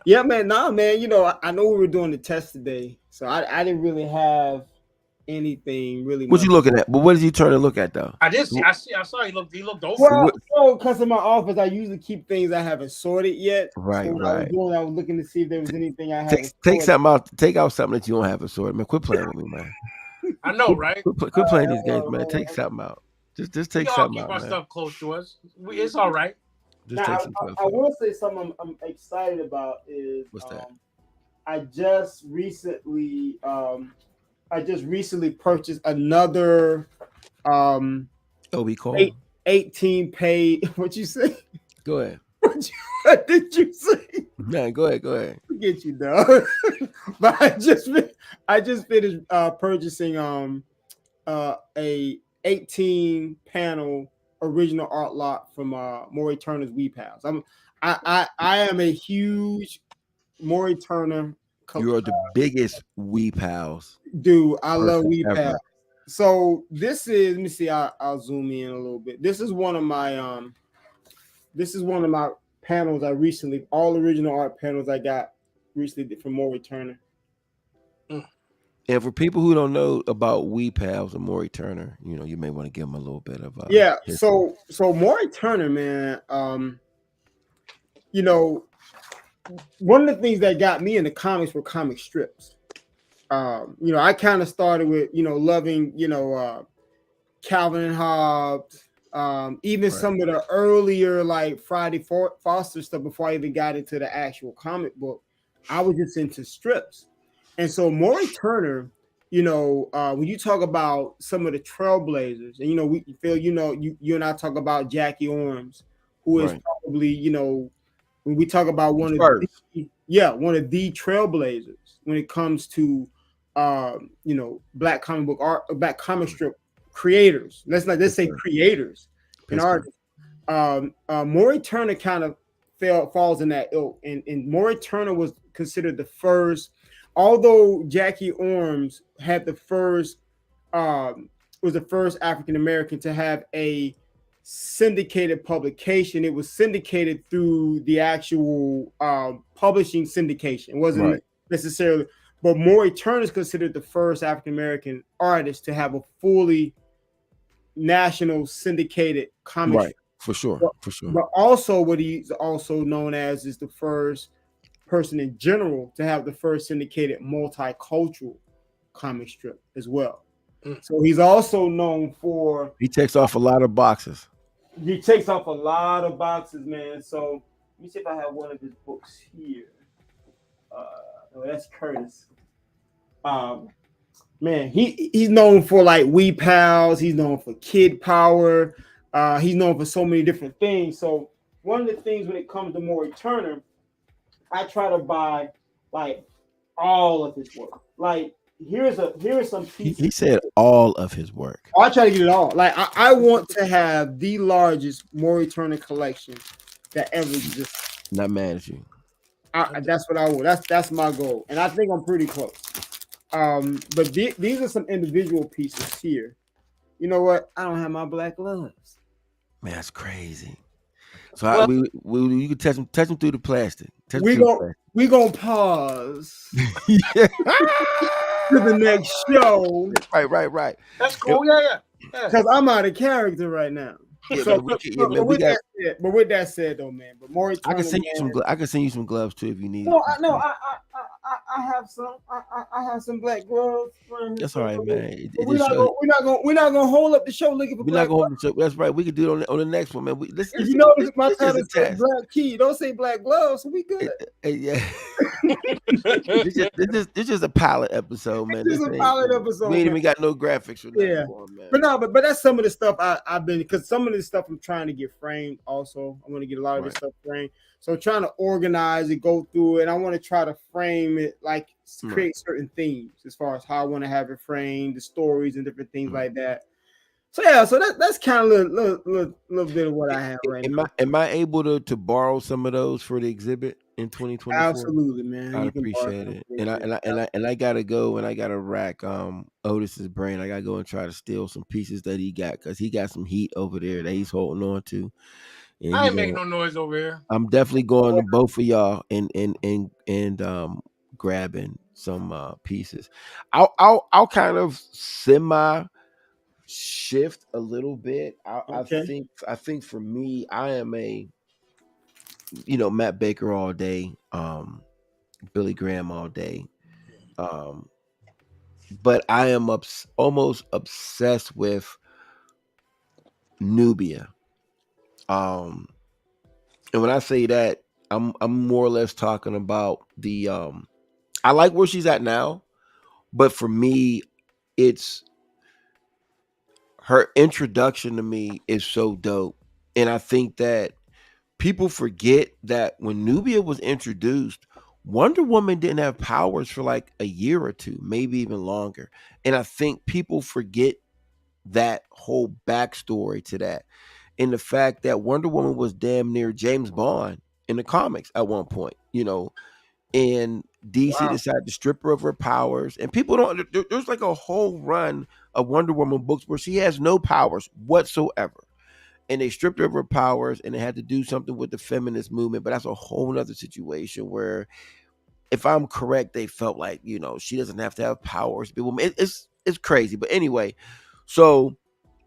Yeah, man. Nah, man. I know we were doing the test today, so I didn't really have anything really. What you looking at? But what did you turn to look at though? I saw he looked over. Well, because in my office, I usually keep things I haven't sorted yet. Right, so right. I was looking to see if there was anything I haven't. Take something out. Take out something that you don't have assorted, man. Quit playing with me, man. I know, right? Quit playing these games, man. Take something out. Just take something out, man. Keep our stuff close to us. It's all right. Just take some stuff. I will say something I'm excited about is what's that? I just recently purchased another we call 18 page. What you say? Go ahead. What did you say? Man, go ahead. Forget you, dog. But I just finished purchasing a 18 panel original art lot from Maury Turner's Wee Pals. I am a huge Maury Turner. You're the biggest Wee Pals. Dude, I love Wee Pals. So this is, let me see, I'll zoom in a little bit. This is one of my panels all original art panels I got recently from Maury Turner. And for people who don't know about Wee Pals and Maury Turner, you may want to give them a little bit of history. So Maury Turner, man, one of the things that got me into comics were comic strips. I kind of started with loving Calvin and Hobbes, even some of the earlier like Friday Foster stuff before I even got into the actual comic book. I was just into strips. And so Maury Turner, when you talk about some of the trailblazers, and Phil, you and I talk about Jackie Orms, who is probably, when we talk about one of the trailblazers when it comes to black comic book art, black comic strip creators. Let's say creators and artists. Maury Turner kind of falls in that ilk, and Maury Turner was considered the first. Although Jackie Orms had was the first African American to have a syndicated publication. It was syndicated through the actual publishing syndication. It wasn't necessarily, but Maury Turner is considered the first African American artist to have a fully national syndicated comic. Right, for sure. But also, what he's also known as is the first person in general to have the first syndicated multicultural comic strip as well. So he's also known for he takes off a lot of boxes. He takes off a lot of boxes, man. So let me see if I have one of his books here. That's Curtis. Man, he's known for like Wee Pals. He's known for Kid Power. He's known for so many different things. So one of the things when it comes to Maury Turner, I try to buy like all of his work. Like here's some pieces. He said all of his work. I try to get it all. Like I want to have the largest Maury Turner collection that ever existed. Not mad at you. That's what I want. That's my goal, and I think I'm pretty close. But these are some individual pieces here. You know what? I don't have my black gloves. Man, that's crazy. So Well, you can touch them through the plastic. Touch them We through go the we gonna pause plastic. to the next show Right. that's Yep. cool. Yeah. because I'm out of character right now. Yeah, So, man. We can, yeah, man. but We got. with that said, though, man, but more I can eternal, send you some. man. I can send you some gloves too if you need. No, I have some. I have some black gloves. Right here, That's all right, man. It but just shows. we're not gonna hold up the show looking for We're not black going gloves. to. That's right. We can do it on the next one, man. If you notice, my This is title a says test. black key. Don't say black gloves. So we good. Yeah. This just a pilot episode, man. This This is a ain't. pilot We episode, ain't man. even got no graphics or nothing Yeah. going, man. But no, but that's some of the stuff I've been because some of this stuff I'm trying to get framed. Also, I want to get a lot of this Right. stuff framed. So I'm trying to organize it, go through it. I want to try to frame it like create certain themes as far as how I want to have it framed, the stories and different things like that. So yeah, so that's kind of a little bit of what I have right now. Am I able to borrow some of those for the exhibit in 2024? Absolutely, man. I'd You can borrow appreciate some it. for And I it. and I and I and I gotta go and I gotta rack Otis's brain. I gotta go and try to steal some pieces that he got because he got some heat over there that he's holding on to. And I he ain't making going no noise over here. I'm definitely going to both of y'all and grabbing some pieces. I'll kind of semi shift a little bit. Okay. I think for me, I am a Matt Baker all day, Billy Graham all day. Um, but I am almost obsessed with Nubia. Um, and when I say that, I'm more or less talking about the I like where she's at now, but for me, it's her introduction to me is so dope. And I think that people forget that when Nubia was introduced, Wonder Woman didn't have powers for like a year or two, maybe even longer. And I think people forget that whole backstory to that. And the fact that Wonder Woman was damn near James Bond in the comics at one point, and DC Wow. decided to strip her of her powers. And people don't, there's like a whole run of Wonder Woman books where she has no powers whatsoever. And they stripped her of her powers and they had to do something with the feminist movement. But that's a whole nother situation where, if I'm correct, they felt like, she doesn't have to have powers. It's crazy. But anyway, so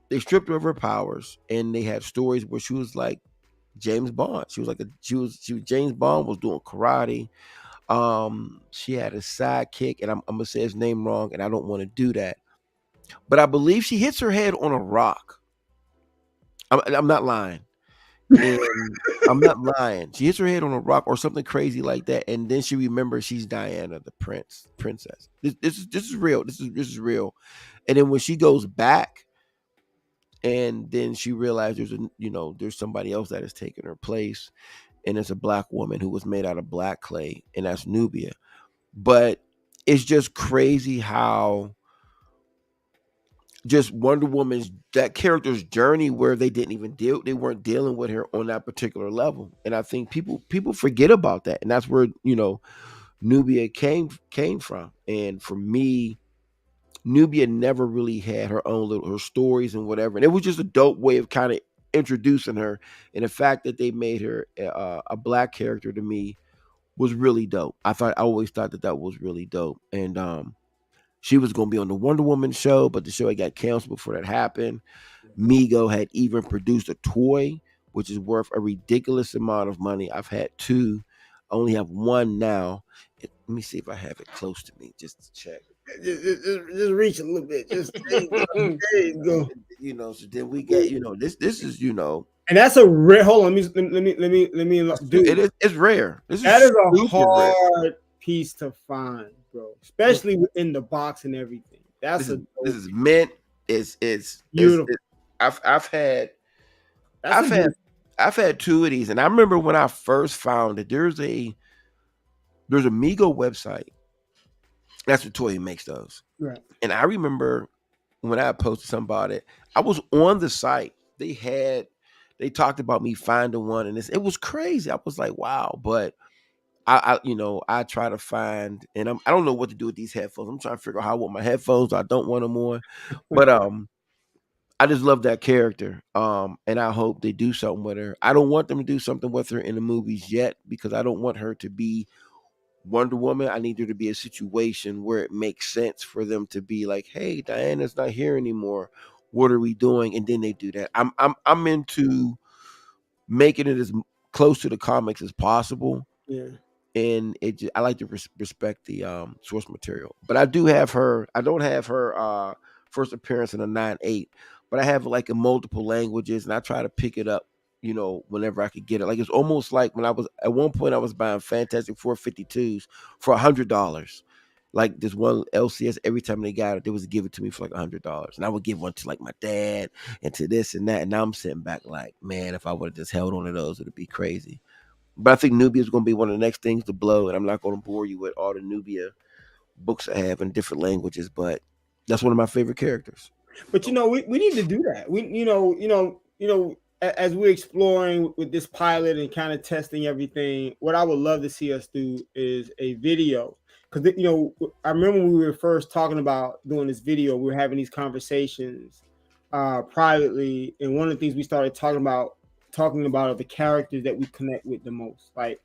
they stripped her of her powers and they had stories where she was like James Bond. She was like she was James Bond was doing karate. She had a sidekick, and I'm gonna say his name wrong, and I don't want to do that. But I believe she hits her head on a rock. I'm not lying. And I'm not lying. She hits her head on a rock or something crazy like that, and then she remembers she's Diana, the princess. This is real. This is real. And then when she goes back, and then she realized there's somebody else that has taken her place, and it's a black woman who was made out of black clay, and that's Nubia. But it's just crazy how just Wonder Woman's that character's journey where they weren't dealing with her on that particular level. And I think people forget about that. And that's where, Nubia came from. And for me, Nubia never really had her own her stories and whatever. And it was just a dope way of kind of introducing her. And the fact that they made her a black character to me was really dope. I always thought that was really dope. And she was going to be on the Wonder Woman show, but the show had got canceled before that happened. Mego had even produced a toy, which is worth a ridiculous amount of money. I've had two. I only have one now. Let me see if I have it close to me just to check. Just reach a little bit. Just there you go. There you go. So then we get, this is, And that's a rare. Hold on, let me do. it's rare. That is a super rare. hard piece to find, bro. Especially within the box and everything. This is mint. It's beautiful. I've had two of these, and I remember when I first found it. There's a Mego website. That's what Toy makes those. Right. And I remember when I posted something about it, I was on the site. They talked about me finding one, and it was crazy. I was like, wow. But I try to find, and I don't know what to do with these headphones. I'm trying to figure out how I want my headphones. I don't want them on, but I just love that character. And I hope they do something with her. I don't want them to do something with her in the movies yet because I don't want her to be Wonder Woman. I need there to be a situation where it makes sense for them to be like, "Hey, Diana's not here anymore. What are we doing?" And then they do that. I'm into making it as close to the comics as possible, Yeah. and I like to respect the source material. But I do have her. I don't have her first appearance in a 9/8, but I have like in multiple languages, and I try to pick it up. Whenever I could get it. Like it's almost like when I was at one point I was buying Fantastic Four 52s for $100. Like this one LCS, every time they got it, they was give it to me for like $100, and I would give one to like my dad and to this and that. And now I'm sitting back like, man, if I would have just held on to those, it'd be crazy. But I think Nubia is going to be one of the next things to blow, and I'm not going to bore you with all the Nubia books I have in different languages, but that's one of my favorite characters. But we need to do that. As we're exploring with this pilot and kind of testing everything, what I would love to see us do is a video. Because I remember when we were first talking about doing this video, we were having these conversations privately, and one of the things we started talking about are the characters that we connect with the most. Like,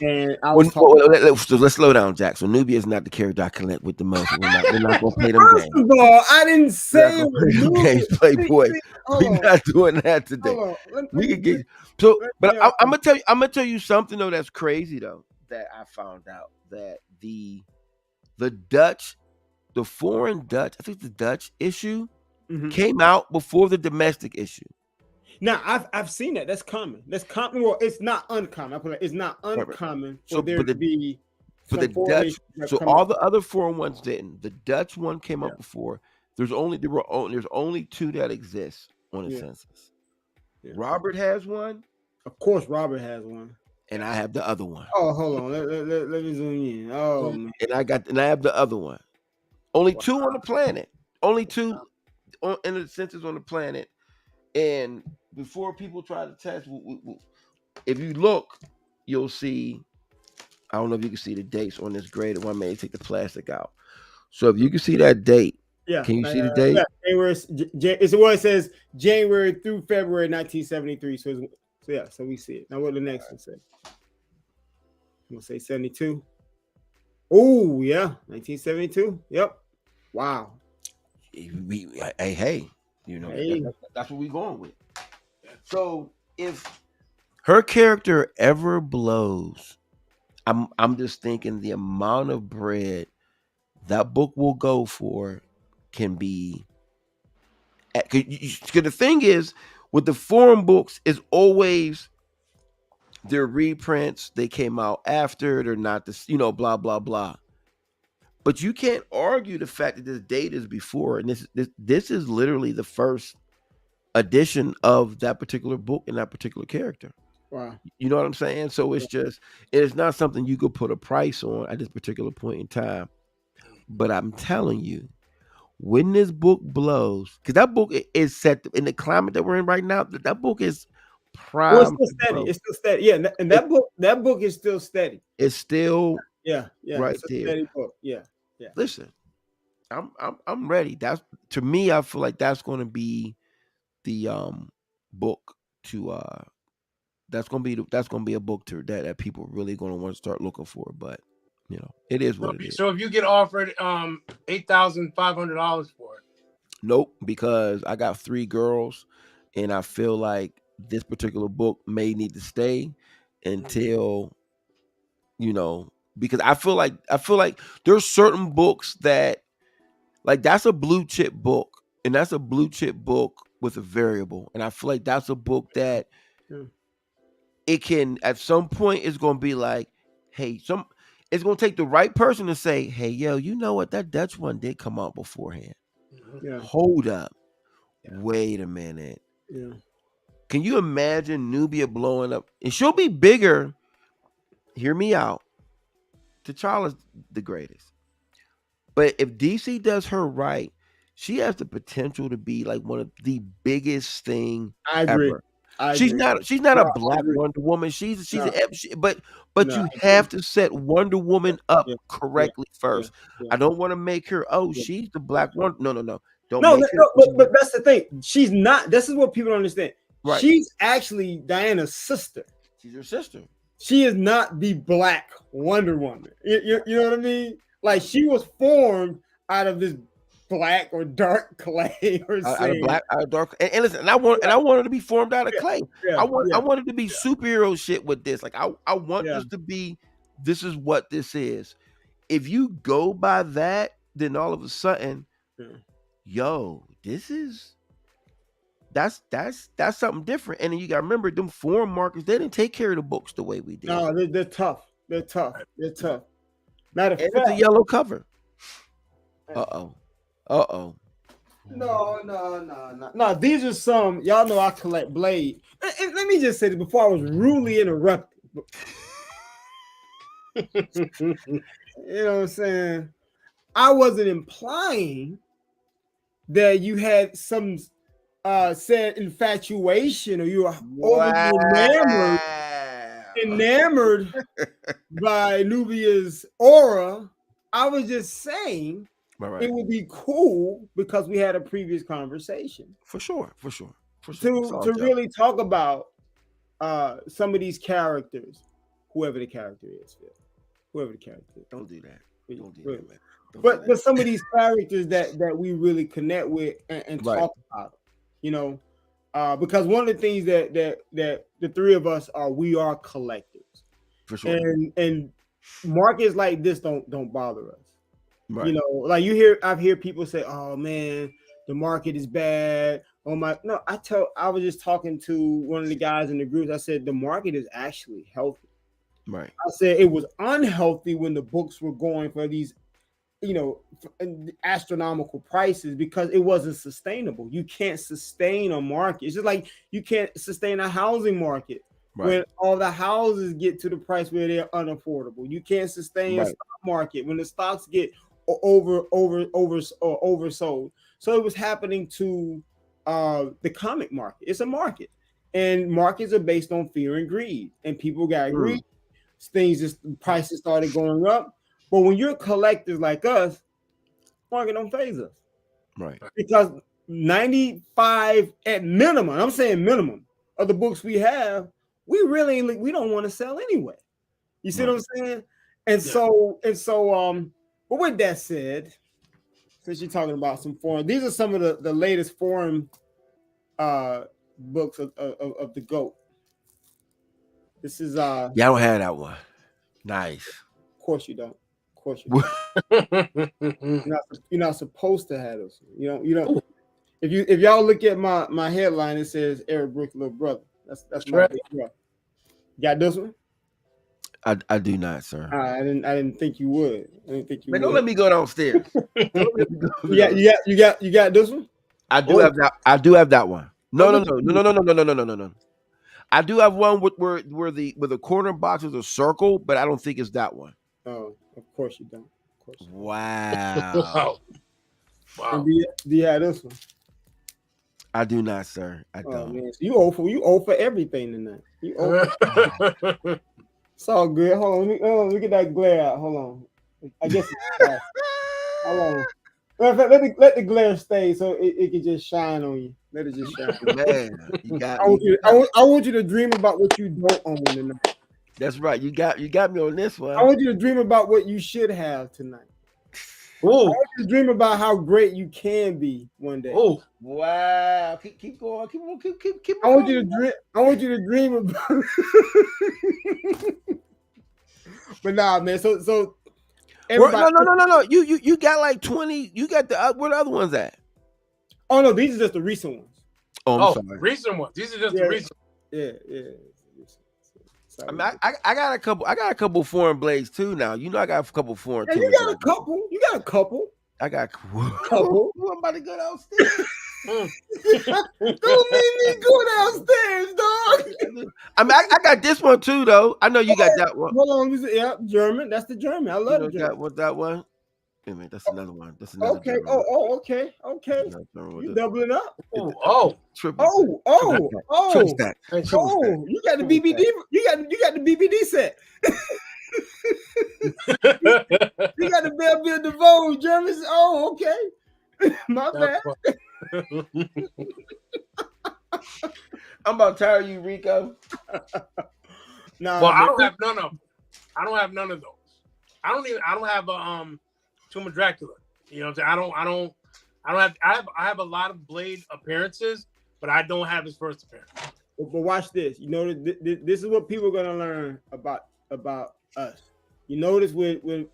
and I was talking. So let's slow down, Jack. So Nubia is not the character I connect with the most. We're not going to play them First games. of all, I didn't say it Play them was games, Playboy. We're not doing that today. We could get so, but I'm gonna tell you. I'm gonna tell you something though that's crazy though that I found out that the Dutch, the foreign Dutch, I think the Dutch issue came out before the domestic issue. Now I've seen that. That's common. That's common. Well, it's not uncommon. I put it, it's not uncommon for there to be. For the Dutch, so all the other foreign ones didn't. The Dutch one came out before. There's only two that exist on the census. Yeah. Robert has one. Of course, Robert has one. And I have the other one. Oh, hold on. Let me zoom in. Oh man. And I have the other one. Only two on the planet. Only two in the census on the planet. And before people try to test, if you look, you'll see. I don't know if you can see the dates on this graded one. Maybe take the plastic out. So if you can see that date, can you see the date? Yeah, January. It's what it says. January through February 1973. So we see it. Now what the next one say? I'm gonna say 72. Oh yeah, 1972. Yep. Wow. Hey, that's what we're going with. So if her character ever blows, I'm just thinking the amount of bread that book will go for can be. Because the thing is, with the foreign books, is always their reprints. They came out after. They're not this, blah blah blah. But you can't argue the fact that this date is before, and this is literally the first edition of that particular book and that particular character. Wow. You know what I'm saying? So it's not something you could put a price on at this particular point in time. But I'm telling you, when this book blows, because that book is set in the climate that we're in right now, that book is prime. Well, it's still steady. Yeah, and that book is still steady. It's still right it's a there. steady book. Yeah. Listen, I'm ready. To me, I feel like that's going to be the book to that's gonna be a book that people really gonna want to start looking for. But it is what it is. So if you get offered $8,500 for it, nope, because I got 3 girls, and I feel like this particular book may need to stay until because I feel like there's certain books that like that's a blue chip book, and that's a blue chip book with a variable, and I feel like that's a book that. It can at some point it's gonna be like, hey, it's gonna take the right person to say, hey, yo, you know what? That Dutch one did come out beforehand. Yeah. Hold up. Yeah. Wait a minute. Yeah. Can you imagine Nubia blowing up? And she'll be bigger. Hear me out. T'Challa's the greatest. But if DC does her right, she has the potential to be like one of the biggest thing ever. She's not a black Wonder Woman. But you have to set Wonder Woman up correctly first. I don't want to make her she's the black one. No. Don't No, make no, it. but that's the thing. She's not. This is what people don't understand. Right. She's actually Diana's sister. She's your sister. She is not the Black Wonder Woman. You know what I mean? Like she was formed out of this black or dark clay or Out of something. out of dark. And listen, and I want her to be formed out of clay. Yeah, I want it to be superhero shit with this. Like I want Yeah. this to be. This is what this is. If you go by that, then all of a sudden, yo, this is. That's something different. And then you got to remember them foreign markets, they didn't take care of the books the way we did. No, they're tough. They're tough. Matter of And fact, it's a yellow cover. Uh-oh. No. These are some, y'all know I collect Blade. And let me just say this before I was rudely interrupted. You know what I'm saying? I wasn't implying that you had some said infatuation or you are overly enamored by Nubia's aura. I was just saying it would be cool because we had a previous conversation. For sure. To really talk about some of these characters, whoever the character is, Phil. Whoever the character is. Don't do that. Don't do that, man. But some of these characters that we really connect with and talk about, you know, because one of the things that the three of us we are collectors. For sure. And markets like this don't bother us. Right. You know, like I've heard people say, "Oh man, the market is bad." Oh my, no, I was just talking to one of the guys in the group. I said the market is actually healthy. Right. I said it was unhealthy when the books were going for these, you know, astronomical prices because it wasn't sustainable. You can't sustain a market. It's just like you can't sustain a housing market when all the houses get to the price where they're unaffordable. You can't sustain a stock market when the stocks get oversold. So it was happening to the comic market. It's a market, and markets are based on fear and greed, and people got greed. Prices started going up. But when you're collectors like us, market don't phase us. Right. Because 95 at minimum, I'm saying minimum, of the books we have, we don't want to sell anyway. You see what I'm saying? But with that said, since you're talking about some foreign, these are some of the latest foreign books of the GOAT. This is I don't have that one. Nice. Of course you don't. Of course you don't. You're not supposed to have this. You don't. If y'all look at my headline, it says Eric Brick's little brother. That's my big brother. You got this one? I do not, sir. I didn't think you would. I didn't think you would. Don't let me go downstairs. You got this one? I do have that. I do have that one. No. I do have one where the corner box is a circle, but I don't think it's that one. Oh, of course you don't. Of course. Wow. And do you have this one? I do not, sir. I don't. Man. So you owe for everything tonight. You owe for It's all good. Hold on. Let me get that glare out. Hold on. I guess it's hold on. Let the glare stay so it can just shine on you. Let it just shine. Man, you got I want you to dream about what you don't own tonight. That's right. You got me on this one. I want you to dream about what you should have tonight. Ooh. I want you to dream about how great you can be one day. Oh wow! Keep going. Keep. I want you to dream about. But nah, man. So no. You got like 20. You got where the other ones at? Oh no, these are just the recent ones. Oh, I'm sorry. Recent ones. These are just the recent. Yeah. I mean, I got a couple foreign blades too now. You know, I got a couple foreign. Yeah, you got a couple. I got a couple. I'm about to go downstairs. Don't make me go downstairs, dog. I mean, I got this one too, though. I know you got that one. Hold on, yeah, German. That's the German. I love the German. What's that one? Wait a minute, that's another one. That's another. Okay. German. Okay. You doubling up? Triple. Triple stack. You got the BBD. You got the BBD set. You got the Belleville DeVoe Germans. Oh, okay. My bad. I'm about tired of you, Rico. Nah, Well, I man. don't have none of them. I don't have none of those. I don't have a Tomb of Dracula. You know what I'm saying? I have a lot of Blade appearances, but I don't have his first appearance. But watch this. You know, this is what people are gonna learn about us. You notice when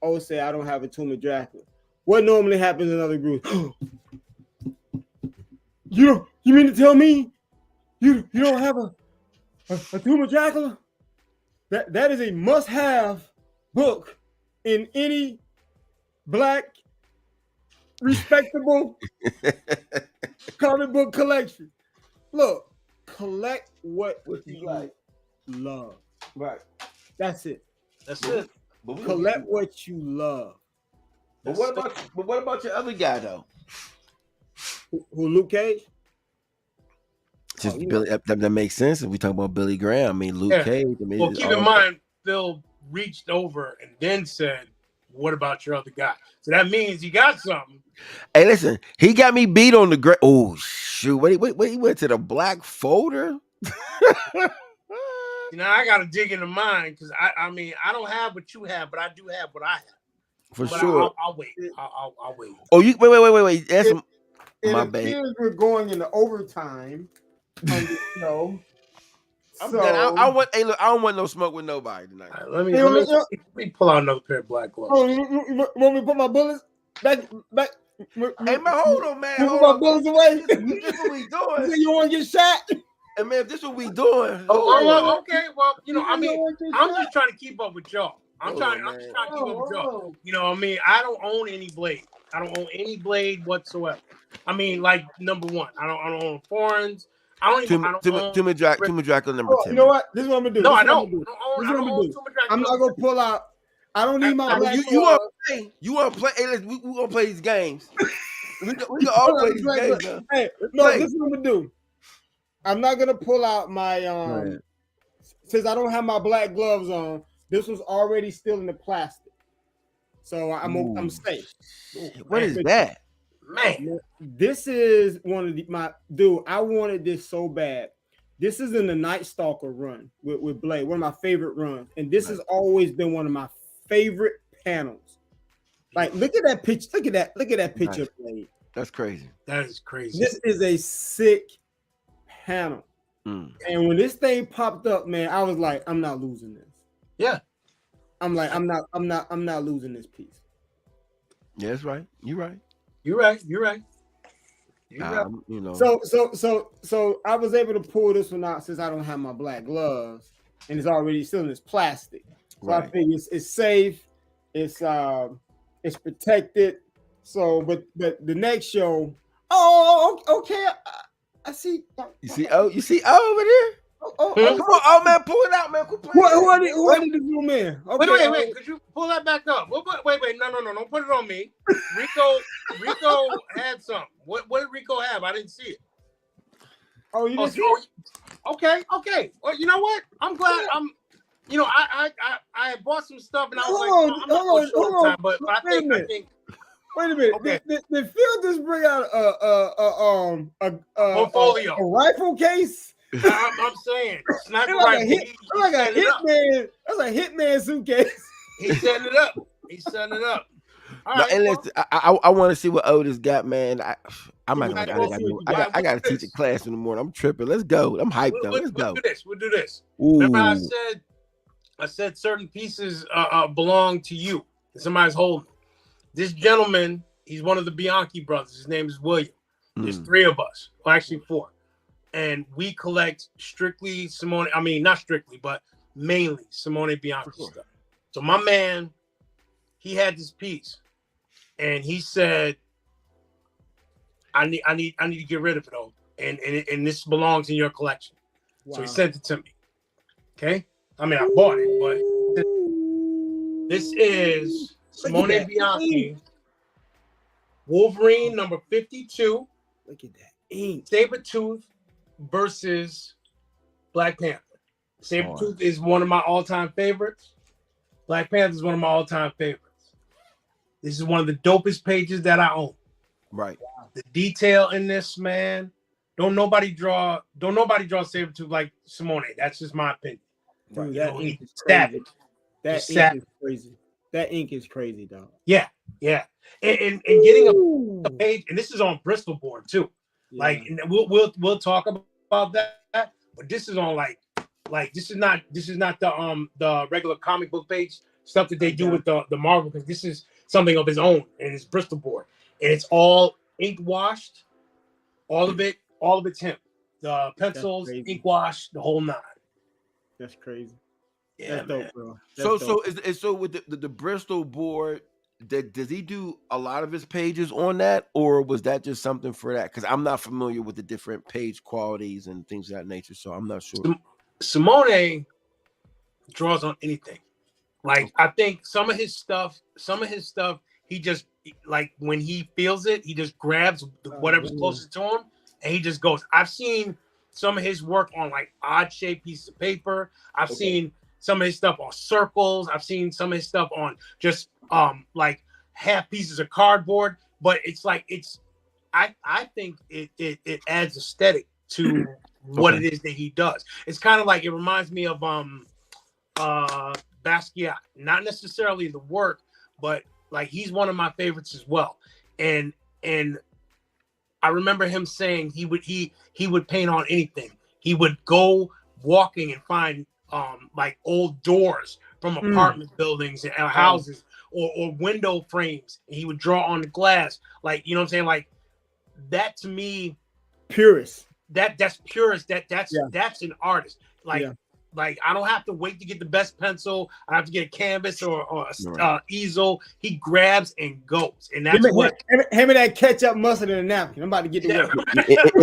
O say I don't have a Tomb of Dracula. What normally happens in other groups? You mean to tell me you don't have a Tomb of Dracula? That is a must-have book in any black respectable comic book collection. Look, collect what you like, love. Right. That's it. That's it. But Collect what you love. But what about your other guy though? Who Luke Cage? Just Billy. That makes sense if we talk about Billy Graham. I mean, Luke Cage. I mean, well, keep in mind, Phill reached over and then said, "What about your other guy?" So that means he got something. Hey, listen, he got me beat on the great. Oh shoot! Wait, he went to the black folder. You know, I got to dig into mine because I mean, I don't have what you have, but I do have what I have. For but sure. I'll wait. I'll wait. Oh, you wait. That's my bad. We're going into overtime. No. I'm done. I want. Hey, look, I don't want no smoke with nobody tonight. Right, let me pull out another pair of black gloves. Oh, you want me to put my bullets back? Hey man, hold on, man. Put my bullets away. This what we doing. You want to get shot? Hey man, if this what we doing. Oh, okay. Well, you know, I mean, I'm just trying to keep up with y'all. I'm just trying to keep up with y'all. You know, what I mean, I don't own any blade. I don't own any blade whatsoever. I mean, like number one, I don't own foreigns. I don't even. Tomb of Dracula number 10. You know what? This is what I'm gonna do. No, I don't. I'm not gonna pull out. I don't need my black. You want to play? You want to play? Hey, we gonna play these games. we can all play these games. Hey, no, this is what I'm gonna do. I'm not gonna pull out my since I don't have my black gloves on. This was already still in the plastic, so I'm safe. What is that? Man, this is one of my dude. I wanted this so bad. This is in the Night Stalker run with Blade, one of my favorite runs, and this has always been one of my favorite panels. Like, look at that picture. Look at that picture of Blade. That's crazy. That is crazy. This is a sick panel. And when this thing popped up, man, I was like, I'm not losing this. Yeah. I'm like, I'm not losing this piece. Yeah, that's right. You're right. You're right. You know. So I was able to pull this one out since I don't have my black gloves, and it's already still in this plastic. So I think it's safe. It's protected. So, but the next show. Oh, okay. I see. You see over there. Come on, man, pull it out, man. Who are the zoom in? Okay. Wait. Could you pull that back up? Wait. No. Don't put it on me. Rico had something. What did Rico have? I didn't see it. Oh, you didn't see it? Okay. Well, you know what? I'm glad. I bought some stuff and I was hold on. But I think. Wait a minute. Okay. Did Phill just bring out a portfolio, a rifle case? I'm saying, sniper like rifle. Like a hitman. That's a hitman suitcase. He's setting it up. All right, and listen, I want to see what Otis got, man. I got to teach a class in the morning. I'm tripping. Let's go. I'm hyped though. Let's go. We'll do this. Ooh. Remember, I said certain pieces belong to you. Somebody's holding. This gentleman, he's one of the Bianchi brothers. His name is William. There's three of us. Well, actually four. And we collect strictly Simone. I mean, not strictly, but mainly Simone Bianchi stuff. So my man, he had this piece, and he said, "I need to get rid of it, though, and this belongs in your collection." Wow. So he sent it to me. Okay, I mean I bought it, but this is Simone Bianchi, Wolverine number 52. Look at that ink. Sabretooth versus Black Panther. Sabretooth is one of my all-time favorites. Black Panther is one of my all-time favorites. This is one of the dopest pages that I own. Right. The detail in this, man. Don't nobody draw Sabretooth like Simone. That's just my opinion. Dude, You that know, ink he's is crazy. savage. That Just ink savage. is crazy. That ink is crazy, dog. Yeah. And getting a page, and this is on Bristol board too. Yeah. Like, and we'll talk about that. But this is on like this is not the regular comic book page stuff that they do with the Marvel. Because this is something of his own, and it's Bristol board, and it's all ink washed, all of it's him. The pencils, ink wash, the whole nine. That's crazy. Yeah, that's man. dope, bro. So with the Bristol board, does he do a lot of his pages on that, or was that just something for that? Because I'm not familiar with the different page qualities and things of that nature, so I'm not sure. Simone draws on anything. Like, I think some of his stuff, he just, like, when he feels it, he just grabs whatever's closest to him and he just goes. I've seen some of his work on like odd shaped pieces of paper. I've seen some of his stuff on circles. I've seen some of his stuff on just like half pieces of cardboard. But it's like I think it adds aesthetic to what it is that he does. It's kind of like, it reminds me of Basquiat, not necessarily the work, but like he's one of my favorites as well. And I remember him saying he would paint on anything. He would go walking and find like old doors from apartment buildings and houses or window frames, and he would draw on the glass. Like, you know what I'm saying? Like, that to me, purist. That's purist. That's an artist. Like I don't have to wait to get the best pencil. I have to get a canvas or a easel. He grabs and goes, and that's what him and that ketchup, mustard, and a napkin. I'm about to get to work.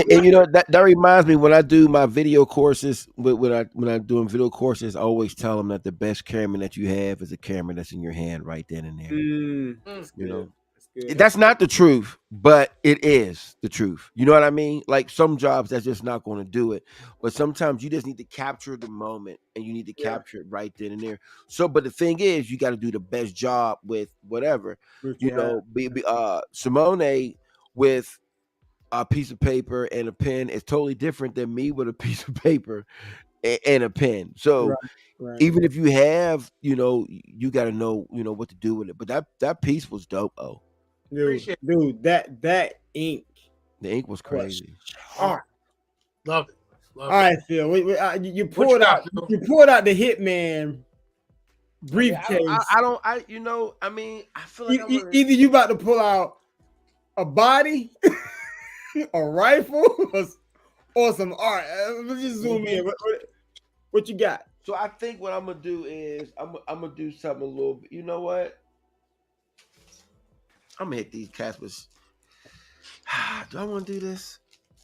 And you know that reminds me, when I do my video courses, when I doing video courses, I always tell them that the best camera that you have is a camera that's in your hand right then and there. You know. That's not the truth, but it is the truth. You know what I mean? Like, some jobs, that's just not going to do it. But sometimes you just need to capture the moment, and you need to capture it right then and there. So, but the thing is, you got to do the best job with whatever. You know, Simone with a piece of paper and a pen is totally different than me with a piece of paper and a pen. So even if you have, you know, you got to know, you know, what to do with it. But that piece was dope. Oh. Dude, that ink. The ink was crazy. Love it. All right, Phil. You pulled out the Hitman briefcase. You know, I mean, I feel like either you about to pull out a body, a rifle, or some art. Let's just zoom in. What you got? So I think what I'm gonna do is I'm gonna do something a little bit. You know what? I'm gonna hit these cats with. Do I want to do this?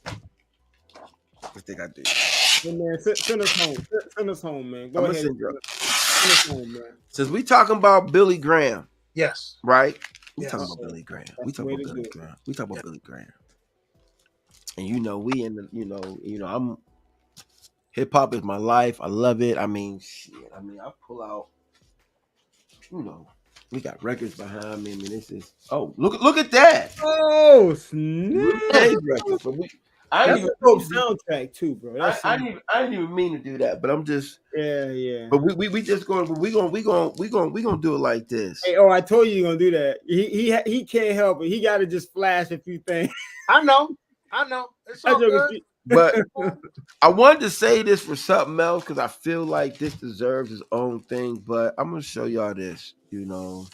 I think I do. Hey man, send us home. Send us home, man. Go ahead. Send us home, man. Since we talking about Billy Graham, yes, right? We talking about Billy Graham. We talking about Billy Graham. We talking about Billy Graham. And you know, we in the, you know, I'm hip hop is my life. I love it. I mean, shit. I mean, I pull out, you know. We got records behind me. I mean, this is look at that. Oh snap! I didn't even soundtrack too, bro. I didn't even mean to do that, but I'm just yeah. But we just going. We gonna do it like this. Hey, I told you you're gonna do that. He can't help it. He got to just flash a few things. I know. It's all good. But I wanted to say this for something else because I feel like this deserves its own thing. But I'm gonna show y'all this. You know,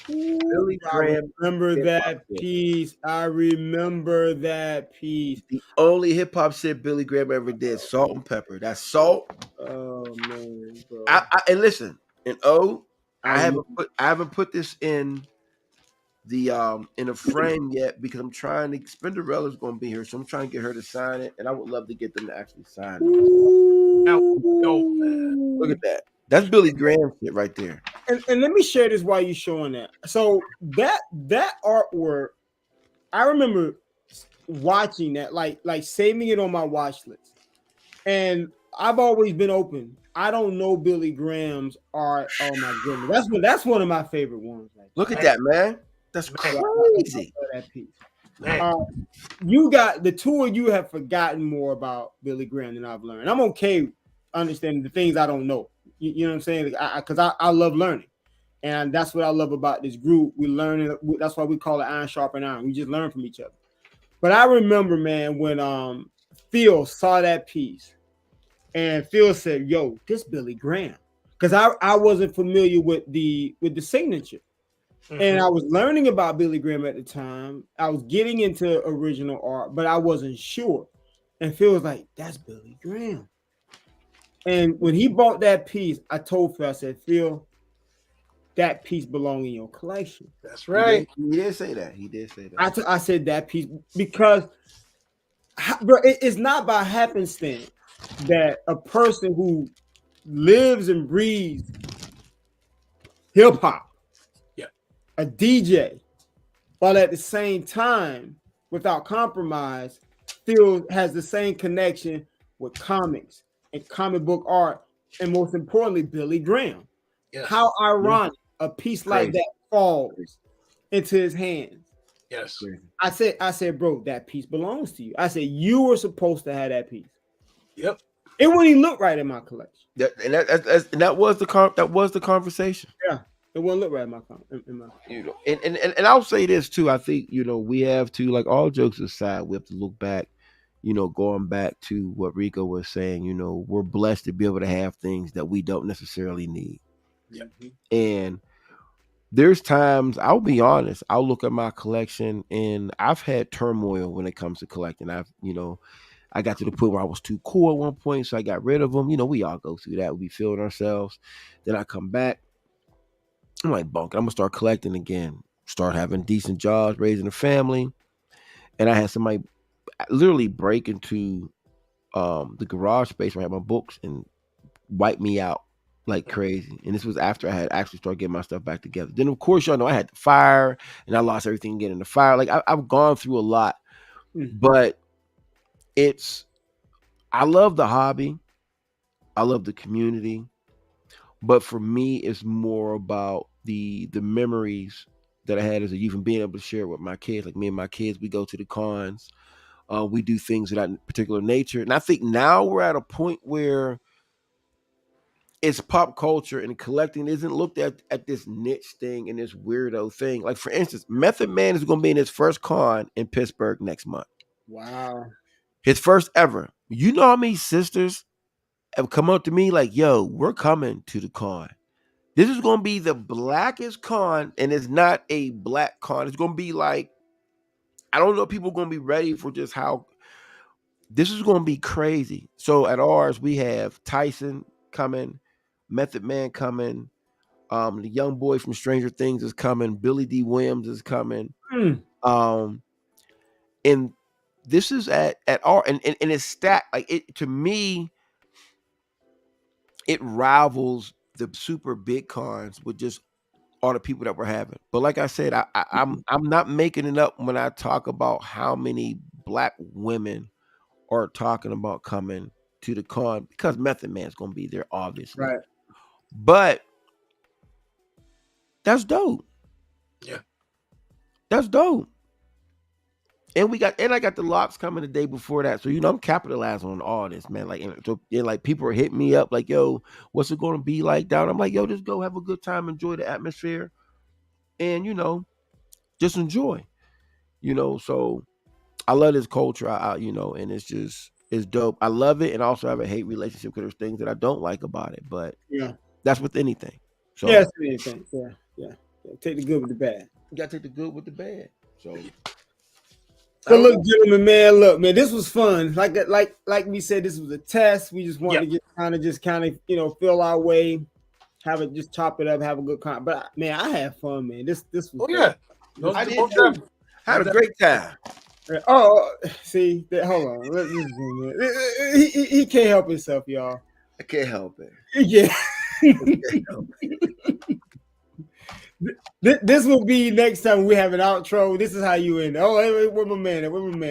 Billy Graham. Remember that piece? I remember that piece. The only hip hop shit Billy Graham ever did, Salt and Pepper. That's Salt. Oh man, bro. And listen, I haven't put this in a frame yet because I'm trying to. Spinderella's gonna be here, so I'm trying to get her to sign it, and I would love to get them to actually sign it. Look at that. That's Billy Graham shit right there. And let me share this while you're showing that. So that artwork, I remember watching that, like saving it on my watch list. And I've always been open. I don't know Billy Graham's art. Oh my goodness, that's one of my favorite ones. Like, Look at Man, that, man. That's man, crazy. I love that piece. man. You got the two of you have forgotten more about Billy Graham than I've learned. I'm okay understanding the things I don't know. You know what I'm saying? Because I love learning, and that's what I love about this group. We learn. That's why we call it iron sharpen iron. We just learn from each other. But I remember, man, when Phill saw that piece, and Phill said, "Yo, this Billy Graham," because I wasn't familiar with the signature. And I was learning about Billy Graham at the time. I was getting into original art, but I wasn't sure. And Phil was like, "That's Billy Graham." And when he bought that piece, I told Phil, I said, "Phil, that piece belongs in your collection." That's right. He did say that. He did say that. I said that piece because, bro, it's not by happenstance that a person who lives and breathes hip hop, Yeah. a DJ, while at the same time, without compromise, still has the same connection with comics and comic book art, and most importantly, Billy Graham. Yes. How ironic a piece like Crazy. that falls into his hands. Yes. I said, bro, that piece belongs to you. I said, you were supposed to have that piece. Yep. It wouldn't even look right in my collection. That was the conversation. Yeah, it wouldn't look right in my You know, and I'll say this too. I think, you know, we have to, like, all jokes aside, we have to look back. You know, going back to what Rico was saying, you know, we're blessed to be able to have things that we don't necessarily need. Yep. And there's times, I'll be honest, I'll look at my collection and I've had turmoil when it comes to collecting. I got to the point where I was too cool at one point, so I got rid of them. You know, we all go through that. We feeling ourselves. Then I come back. I'm like, bunk, I'm gonna start collecting again. Start having decent jobs, raising a family. And I had somebody literally break into the garage space where I had my books and wipe me out like crazy. And this was after I had actually started getting my stuff back together. Then of course, y'all know I had the fire and I lost everything getting the fire. Like I've gone through a lot, but I love the hobby. I love the community. But for me, it's more about the memories that I had as a youth and being able to share it with my kids. Like me and my kids, we go to the cons. We do things of that particular nature. And I think now we're at a point where it's pop culture and collecting isn't looked at this niche thing and this weirdo thing. Like, for instance, Method Man is going to be in his first con in Pittsburgh next month. Wow. His first ever. You know how many sisters have come up to me like, yo, we're coming to the con. This is going to be the blackest con, and it's not a black con. It's going to be like, I don't know if people are going to be ready for just how this is going to be crazy. So at ours, we have Tyson coming, Method Man coming, the young boy from Stranger Things is coming, Billy D. Williams is coming. And this is at our and it's stacked. Like, it, to me, it rivals the super big cons with just all the people that we're having. But like I said, I'm not making it up when I talk about how many black women are talking about coming to the con, because Method Man's gonna be there, obviously. Right. But that's dope. Yeah. That's dope. And I got the locks coming the day before that. So, you know, I'm capitalizing on all this, man. Like, like people are hitting me up like, yo, what's it gonna be like down? I'm like, yo, just go have a good time, enjoy the atmosphere, and, you know, just enjoy. You know, so I love this culture. And it's dope. I love it, and also have a hate relationship because there's things that I don't like about it. But yeah, that's with anything. So yeah, anything. Yeah. Take the good with the bad. you gotta take the good with the bad. So look, gentlemen, man, this was fun. Like we said, this was a test. We just wanted to kind of, you know, feel our way, just chop it up, have a good time. But man, I had fun, man. This was yeah. I did too. Had a great time. Oh, see, hold on. Let's zoom in. He can't help himself, y'all. I can't help it. Yeah. This will be next time we have an outro. This is how you end. Oh, wait, where my man?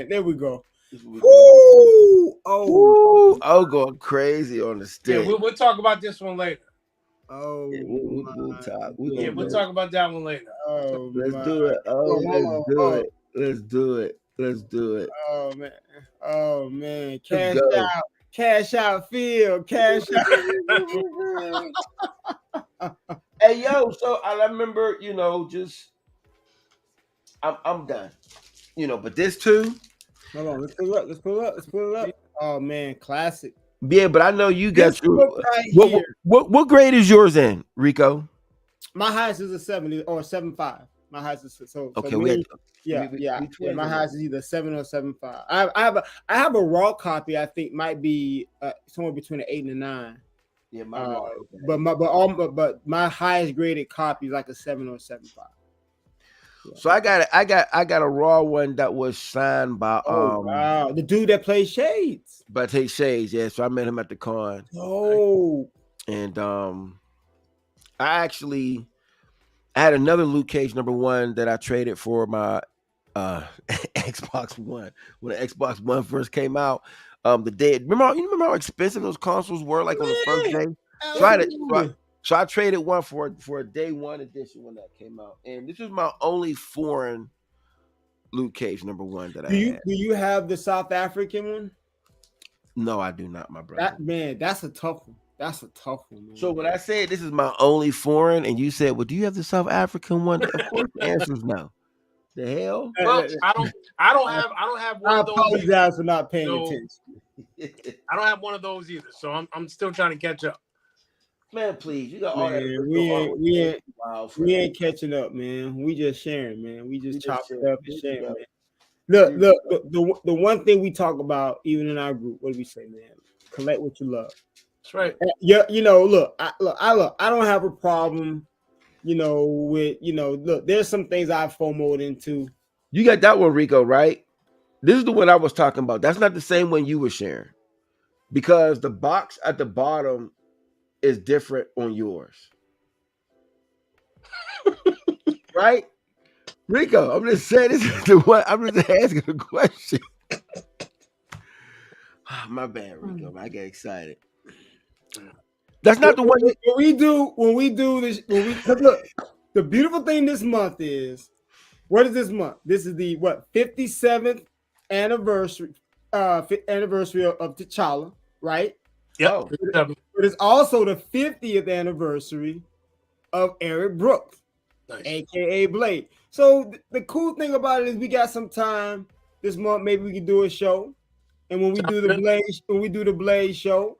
There we go. This is what we doing. Woo! Oh, Woo! Oh, going crazy on the Yeah, stick. we'll talk about this one later. oh Yeah, we'll my talk. We're Yeah, gonna we'll go. goodness. talk about that one later. Oh Let's my. do it. Oh, Oh, let's oh, do oh, it. Let's do it. Let's do it. oh man. Oh man. Let's Cash go. out. Cash out, Phill. Cash out. Hey yo, so I remember, just I'm done. But this too. Hold on. Let's pull it up. Let's pull it up. Let's pull it up. Oh man, classic. Yeah, but I know you This got your book right what here. what grade is yours in, Rico? My highest is a 70 or 7.5. My highest is Okay, me, we yeah. twins My on highest is either 7 or 7.5. I have a raw copy. I think might be somewhere between an 8 and a 9. Yeah, my raw. But my highest graded copy is like a 7 or 7.5. Yeah. So I got a raw one that was signed by Oh wow, the dude that plays Shades. by Tate Shades, yeah. So I met him at the con. Oh, And I had another Luke Cage #1 that I traded for my Xbox One when the Xbox One first came out. The day remember how expensive those consoles were like on the first day? So I traded one for a day one edition when that came out. And this was my only foreign Luke Cage #1 that I had. do you have the South African one? No, I do not, my brother. That's a tough one. That's a tough one, man. So when I said this is my only foreign, and you said, "Well, do you have the South African one?" Of course, the answer is no. The hell? Well, I don't have one I of those. apologize for not paying So- attention. I don't have one of those either. So I'm still trying to catch up. Man, please, you got all that. Man, we ain't catching up, man. We just sharing, man. We just chopping up and sharing, man. Look, the one thing we talk about, even in our group, what do we say, man? Collect what you love. That's right. Yeah, look, I don't have a problem, with look, there's some things I've FOMO'd into. You got that one, Rico, right? This is the one I was talking about. That's not the same one you were sharing, because the box at the bottom is different on yours, right? Rico, I'm just saying this is the one. I'm just asking a question. My bad, Rico. I get excited. That's not the one. When we do this. Look, the beautiful thing this month is, what is this month? This is the 57th anniversary of T'Challa, right? Yep. Oh. But it's also the 50th anniversary of Eric Brooks, Nice. aka Blade. So the cool thing about it is we got some time this month. Maybe we can do a show, and when we do the Blade show,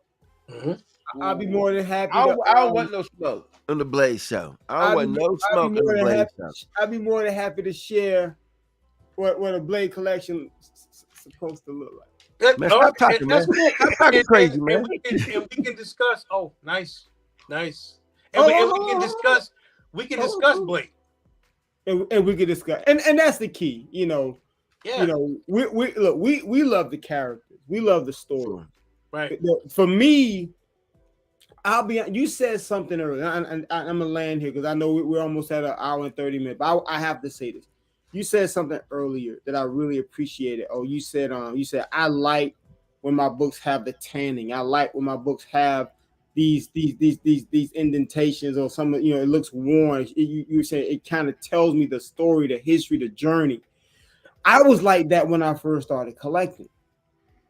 I'll be more than happy. I don't want no smoke on the Blaze show. I don't want no smoke on the Blaze show. I'd be more than happy to share what a Blade collection is supposed to look like. Man, stop talking, man. Stop talking crazy, man. And we can discuss. Oh, nice. And we can discuss Blake. And we can discuss, and that's the key, Yeah. We love the characters, we love the story, right? For me, you said something earlier, and I'm gonna land here because I know we're almost at an hour and 30 minutes, but I have to say this. You said something earlier that I really appreciated. Oh, you said I like when my books have the tanning. I like when my books have these indentations, or some, it looks worn. You say it kind of tells me the story, the history, the journey. I was like that when I first started collecting,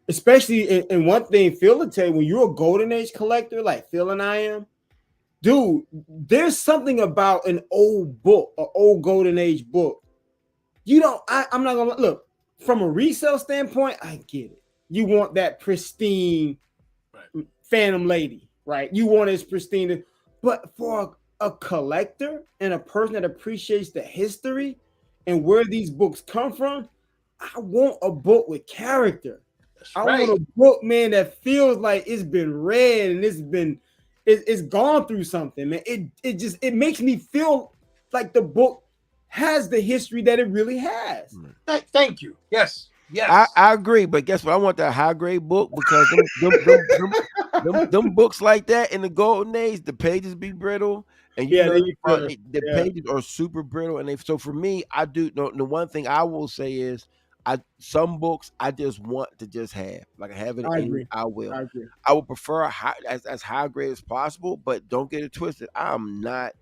especially and one thing Phill will tell you, when you're a golden age collector like Phill and I am, dude, there's something about an old book, an old golden age book. I'm not gonna look from a resale standpoint. I get it. You want that pristine Phantom Lady, right? You want it pristine, but for a collector and a person that appreciates the history and where these books come from, I want a book with character. I want a book, man, that feels like it's been read and it's gone through something, man. It makes me feel like the book has the history that it really has. Thank you. Yes. I agree, but guess what? I want that high grade book, because them books like that in the golden age, the pages be brittle, and the pages are super brittle. And so for me, I do. The one thing I will say is some books I just want to just have. Like I have it I and agree. I will. I agree. I would prefer as high grade as possible, but don't get it twisted. I'm not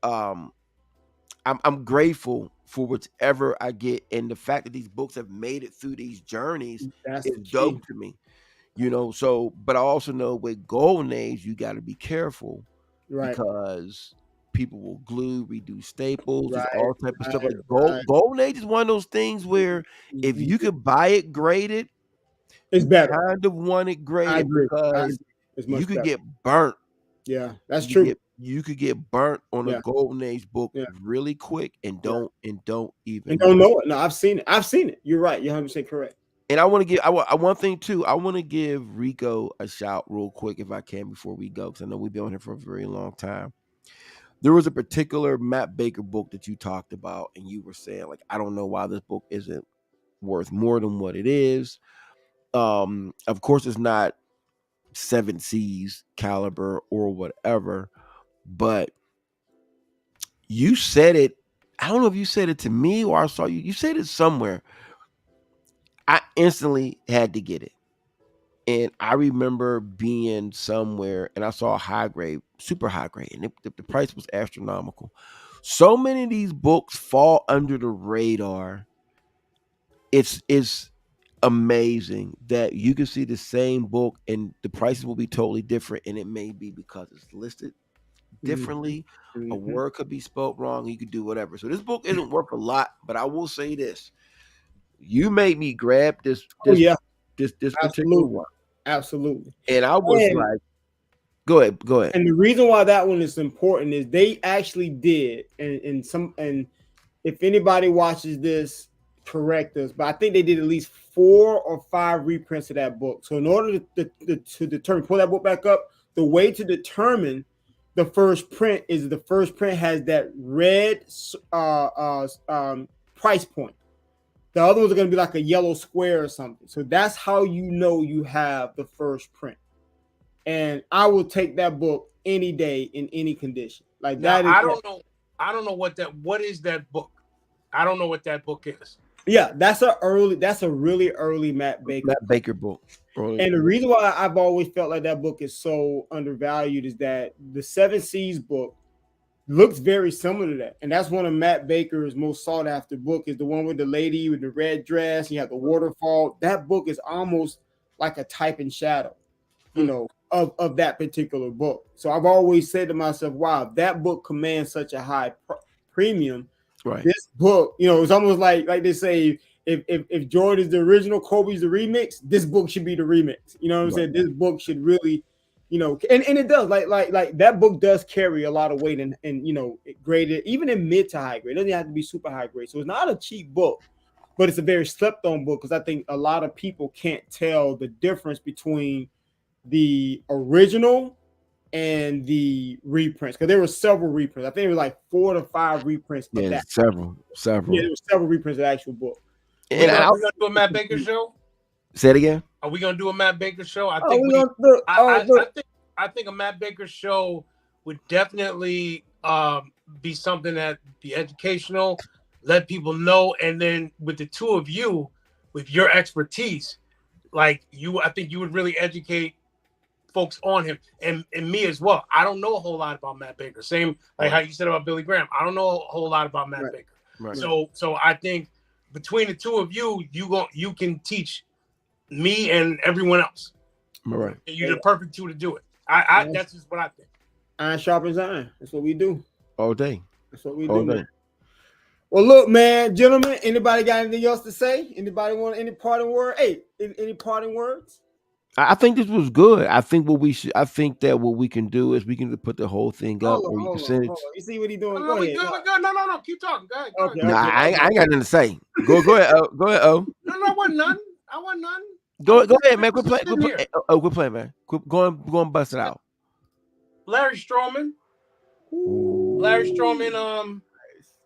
um I'm grateful for whichever I get, and the fact that these books have made it through these journeys That's is the key. dope to me. So but I also know with golden age you got to be careful Right. because people will glue, redo staples, there's Right. all type of stuff. Right. Like Right. golden age is one of those things where if Mhm. you could buy it graded, It's you better. kind of want it I graded agree. I agree. because It's you much could better. get burnt. Yeah, that's You true. get you could get burnt on a Yeah. golden age book Yeah. really quick and Yeah. don't And even don't know. know it. No, I've seen it. I've seen it. You're right. You're 100% correct. And I want to give I one thing too. I want to give Rico a shout real quick if I can before we go because I know we've been on here for a very long time. There was a particular Matt Baker book that you talked about, and you were saying like, I don't know why this book isn't worth more than what it is. Of course, it's not Seven Seas caliber or whatever, but you said it. I don't know if you said it to me or I saw you. You said it somewhere. I instantly had to get it. And I remember being somewhere and I saw a high grade, super high grade, and the price was astronomical. So many of these books fall under the radar. It's amazing that you can see the same book and the prices will be totally different. And it may be because it's listed Mhm. differently. A Mhm. word could be spelled wrong. You could do whatever. So this book isn't worth a lot, but I will say this: you made me grab this Oh this yeah, this particular absolutely, one, absolutely. and I was And like, "Go ahead, go ahead." and the reason why that one is important is they actually did, and if anybody watches this, correct us, but I think they did at least 4 or 5 reprints of that book. So in order to determine, pull that book back up, the way to determine the first print is the first print has that red price point. The other ones are going to be like a yellow square or something. So that's how you know you have the first print. And I will take that book any day in any condition. Like Now that is, I don't know. I don't know what is that book. I don't know what that book is. yeah, that's a really early Matt Baker. Matt Baker book. Early- And the reason why I've always felt like that book is so undervalued is that the Seven Seas book looks very similar to that. And that's one of Matt Baker's most sought after book is the one with the lady with the red dress. You have the waterfall. That book is almost like a type and shadow, of that particular book. So I've always said to myself, wow, that book commands such a high premium. Right. This book, it's almost like they say, if Jordan is the original, Kobe's the remix, this book should be the remix. You know what I'm saying? This book should really, and it does like that book does carry a lot of weight and it graded even in mid to high grade. It doesn't have to be super high grade. So it's not a cheap book, but it's a very slept on book because I think a lot of people can't tell the difference between the original and the reprints because there were several reprints. I think it was like 4 to 5 reprints of Yeah, that. several. Yeah, there were several reprints of the actual book. We gonna do a Matt Baker show? Say it again. Are we gonna do a Matt Baker show? I Oh, think I think a Matt Baker show would definitely be something that be educational, let people know, and then with the two of you, with your expertise, I think you would really educate folks on him and me as well. I don't know a whole lot about Matt Baker. Same like how you said about Billy Graham. I don't know a whole lot about Matt Baker. Right. So I think between the two of you, you can teach me and everyone else. Right. You're the perfect two to do it. I that's just what I think. Iron sharpens iron. That's what we do. All day. That's what we All do, day. man. Well, look, man, gentlemen, anybody got anything else to say? Anybody want any parting word? Hey, any parting words? I think this was good. I think that what we can do is we can put the whole thing up Hold or you on. can send it. You see what he doing? No, Go we ahead. good. We're good. No. Keep talking. Go ahead. Okay. Nah, I ain't got nothing to say. Go ahead. Go ahead. Oh. No, I want none. Go ahead, man. Quit playing. Quit playing, man. Quit going bust it out. Larry Strowman. Ooh. Larry Strowman,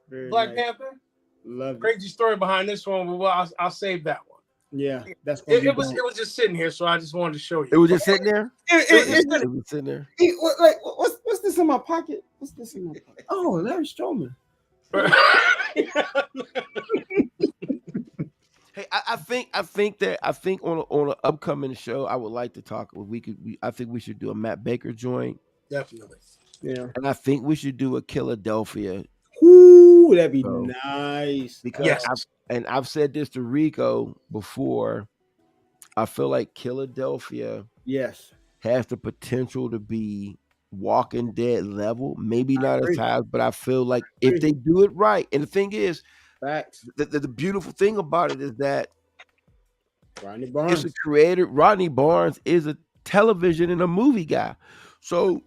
Very Black nice. Panther. Love it. Crazy story behind this one, but well, I'll save that one. Yeah, that's It was just sitting here, so I just wanted to show you. It was just sitting there. It was sitting there. What's this in my pocket? What's this in my pocket? Oh, Larry Strowman. Hey, I think on an upcoming show, I would like to talk. I think we should do a Matt Baker joint, Definitely. Yeah. and I think we should do a Philadelphia. Ooh, that'd be So nice. because Yes. I've said this to Rico before. I feel like Philadelphia Yes. has the potential to be Walking Dead level. Maybe I not as agree. high, but I feel like if Agree. they do it right, and the thing is, Facts. the beautiful thing about it is that Rodney it's a Barnes. creator. Rodney Barnes is a television and a movie guy. So,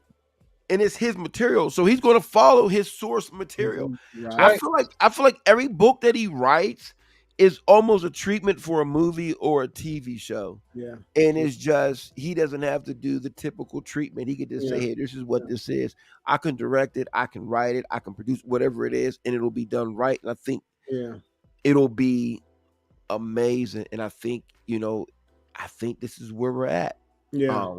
and it's his material. So he's going to follow his source material. That's Right. right. I feel like every book that he writes is almost a treatment for a movie or a TV show. Yeah. And it's just he doesn't have to do the typical treatment. He could just say, Yeah. "Hey, this is what this is. I can direct it, I can write it, I can produce whatever it is, and it'll be done right." And I think Yeah. it'll be amazing. And I think this is where we're at. Yeah.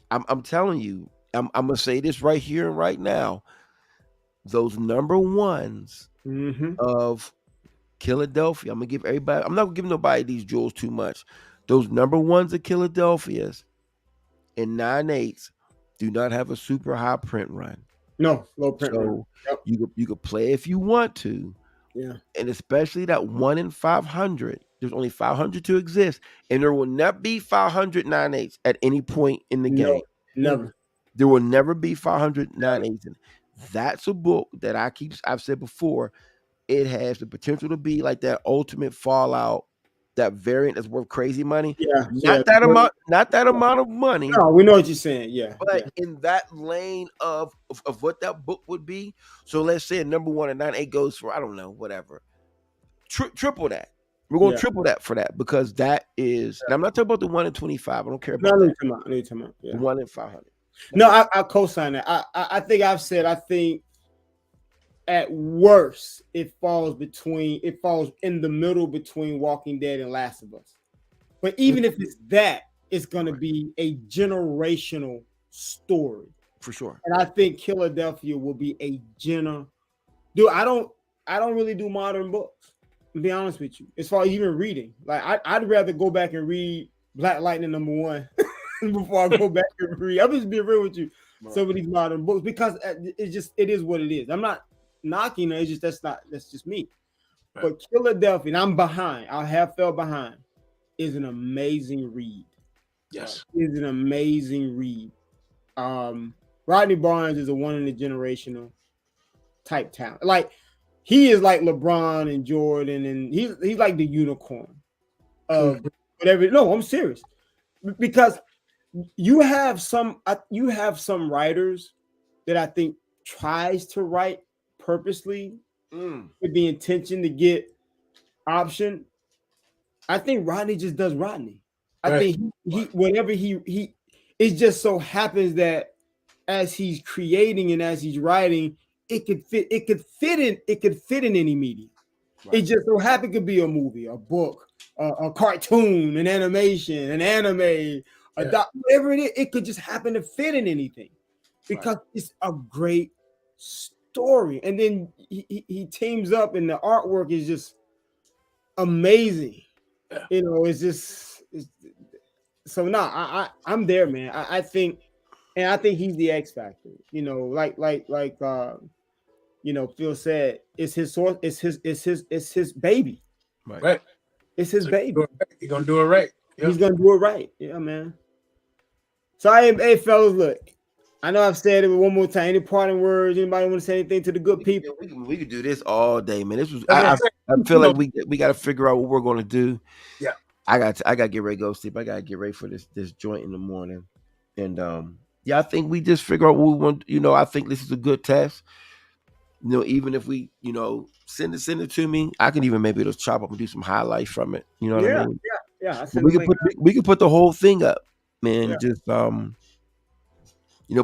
I'm telling you, I'm gonna say this right here and right now. Those number ones Mm-hmm. of Philadelphia. I'm gonna give everybody. I'm not gonna give nobody these jewels too much. Those number ones of Philadelphia's and 9/8 do not have a super high print run. No, low print run. So Yep. you could play if you want to, Yeah. and especially that 1 in 500. There's only 500 to exist, and there will not be 500 9/8 at any point in the No, game. never. There will never be 500 9/8. That's a book that I've said before. It has the potential to be like that ultimate Fallout, that variant that's worth crazy money. Yeah. Not that amount, not that amount of money, No, we know what you're saying. Yeah. but Yeah. in that lane of what that book would be. So let's say number 1 and 9/8 goes for, I don't know, whatever. Triple that. We're gonna Yeah. triple that for that because that is. And I'm not talking about the 1 in 25. I don't care No, about I know that. what you're talking about. I know what you're talking about. The Yeah. 1 in 500. No, I co-sign that. I think I've said I think at worst it falls in the middle between Walking Dead and Last of Us. But even if it's that, it's gonna be a generational story. For sure. And I think Philadelphia will be a dude. I don't really do modern books, to be honest with you. As far as even reading. Like I'd rather go back and read Black Lightning #1 before I go back and read. I'm just being real with you. Right. Some of these modern books, because it is what it is. I'm not knocking it, it's just that's just me. Right. But Philadelphia, and I'm behind, I have fell behind, is an amazing read. Yes. Is an amazing read. Rodney Barnes is a one in a generational type talent. Like he is like LeBron and Jordan, and he's like the unicorn of whatever. No, I'm serious. Because you have some writers that I think tries to write purposely with the intention to get option. I think Rodney just does Rodney. I think he whatever he it just so happens that as he's creating and as he's writing, it could fit in any medium. Right. It just so happens it could be a movie, a book, a cartoon, an animation, an anime, whatever it is, it could just happen to fit in anything because it's a great story. And then he teams up, and the artwork is just amazing. Yeah. You know, so now I'm there, man. I think he's the X factor. You know, like Phill said, it's his source, it's his baby. Right. It's his baby. He's gonna do it right. Yep. He's gonna do it right. Yeah, man. So hey, fellas, look. I know I've said it, but one more time. Any parting words? Anybody want to say anything to the good people? We could do this all day, man. This was. I feel like we got to figure out what we're going to do. Yeah. I got to get ready to go sleep. I got to get ready for this joint in the morning, and I think we just figure out what we want. You know, I think this is a good test. You know, even if we, send it to me, I can even maybe just chop up and do some highlights from it. You know what I mean? Yeah. We could put the whole thing up, man. Yeah. Just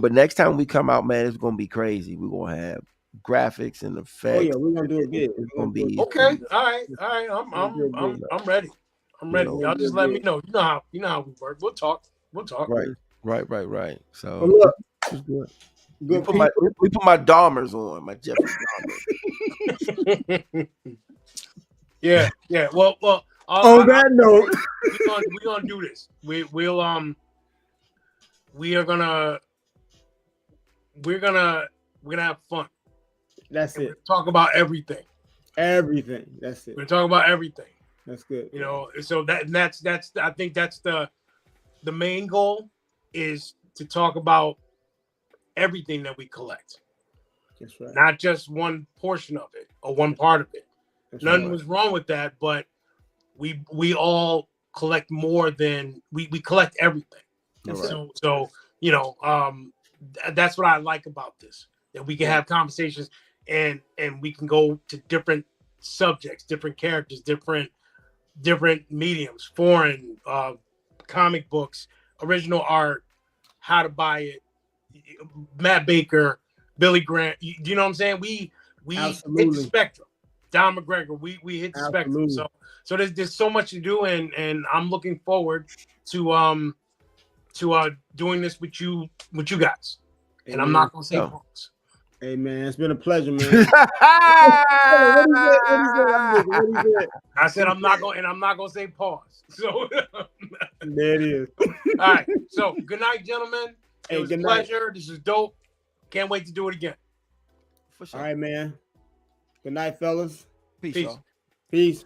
but next time we come out, man, it's gonna be crazy. We're gonna have graphics and effects. Oh yeah, we're gonna do it big. It's gonna be okay. All right. I'm ready. I'm ready. Y'all just let me know. You know how we work. We'll talk. Right. So look, it's good. We put my Dahmers on, my Jeffrey Dahmer. Yeah. Well, On that note, we're gonna do this. We are gonna have fun. That's and it. We're gonna talk about everything. Everything. That's it. We're gonna talk about everything. That's good. You know, so that's I think that's the main goal is to talk about everything that we collect. That's right. Not just one portion of it or one part of it. That's Nothing right. was wrong with that, but we all collect more than we collect everything. That's So you know, that's what I like about this. That we can have conversations and we can go to different subjects, different characters, different mediums, foreign comic books, original art, how to buy it, Matt Baker, Billy Grant. You know what I'm saying? We hit the spectrum. Don McGregor, we hit the spectrum. So there's so much to do, and I'm looking forward to doing this with you guys. Amen. And I'm not gonna say pause. Hey man, it's been a pleasure, man. What he said? I said I'm not gonna say pause. So there it is. All right. So good night, gentlemen. It was a pleasure. Night. This is dope. Can't wait to do it again. For sure. All right, man. Good night, fellas. Peace. Peace.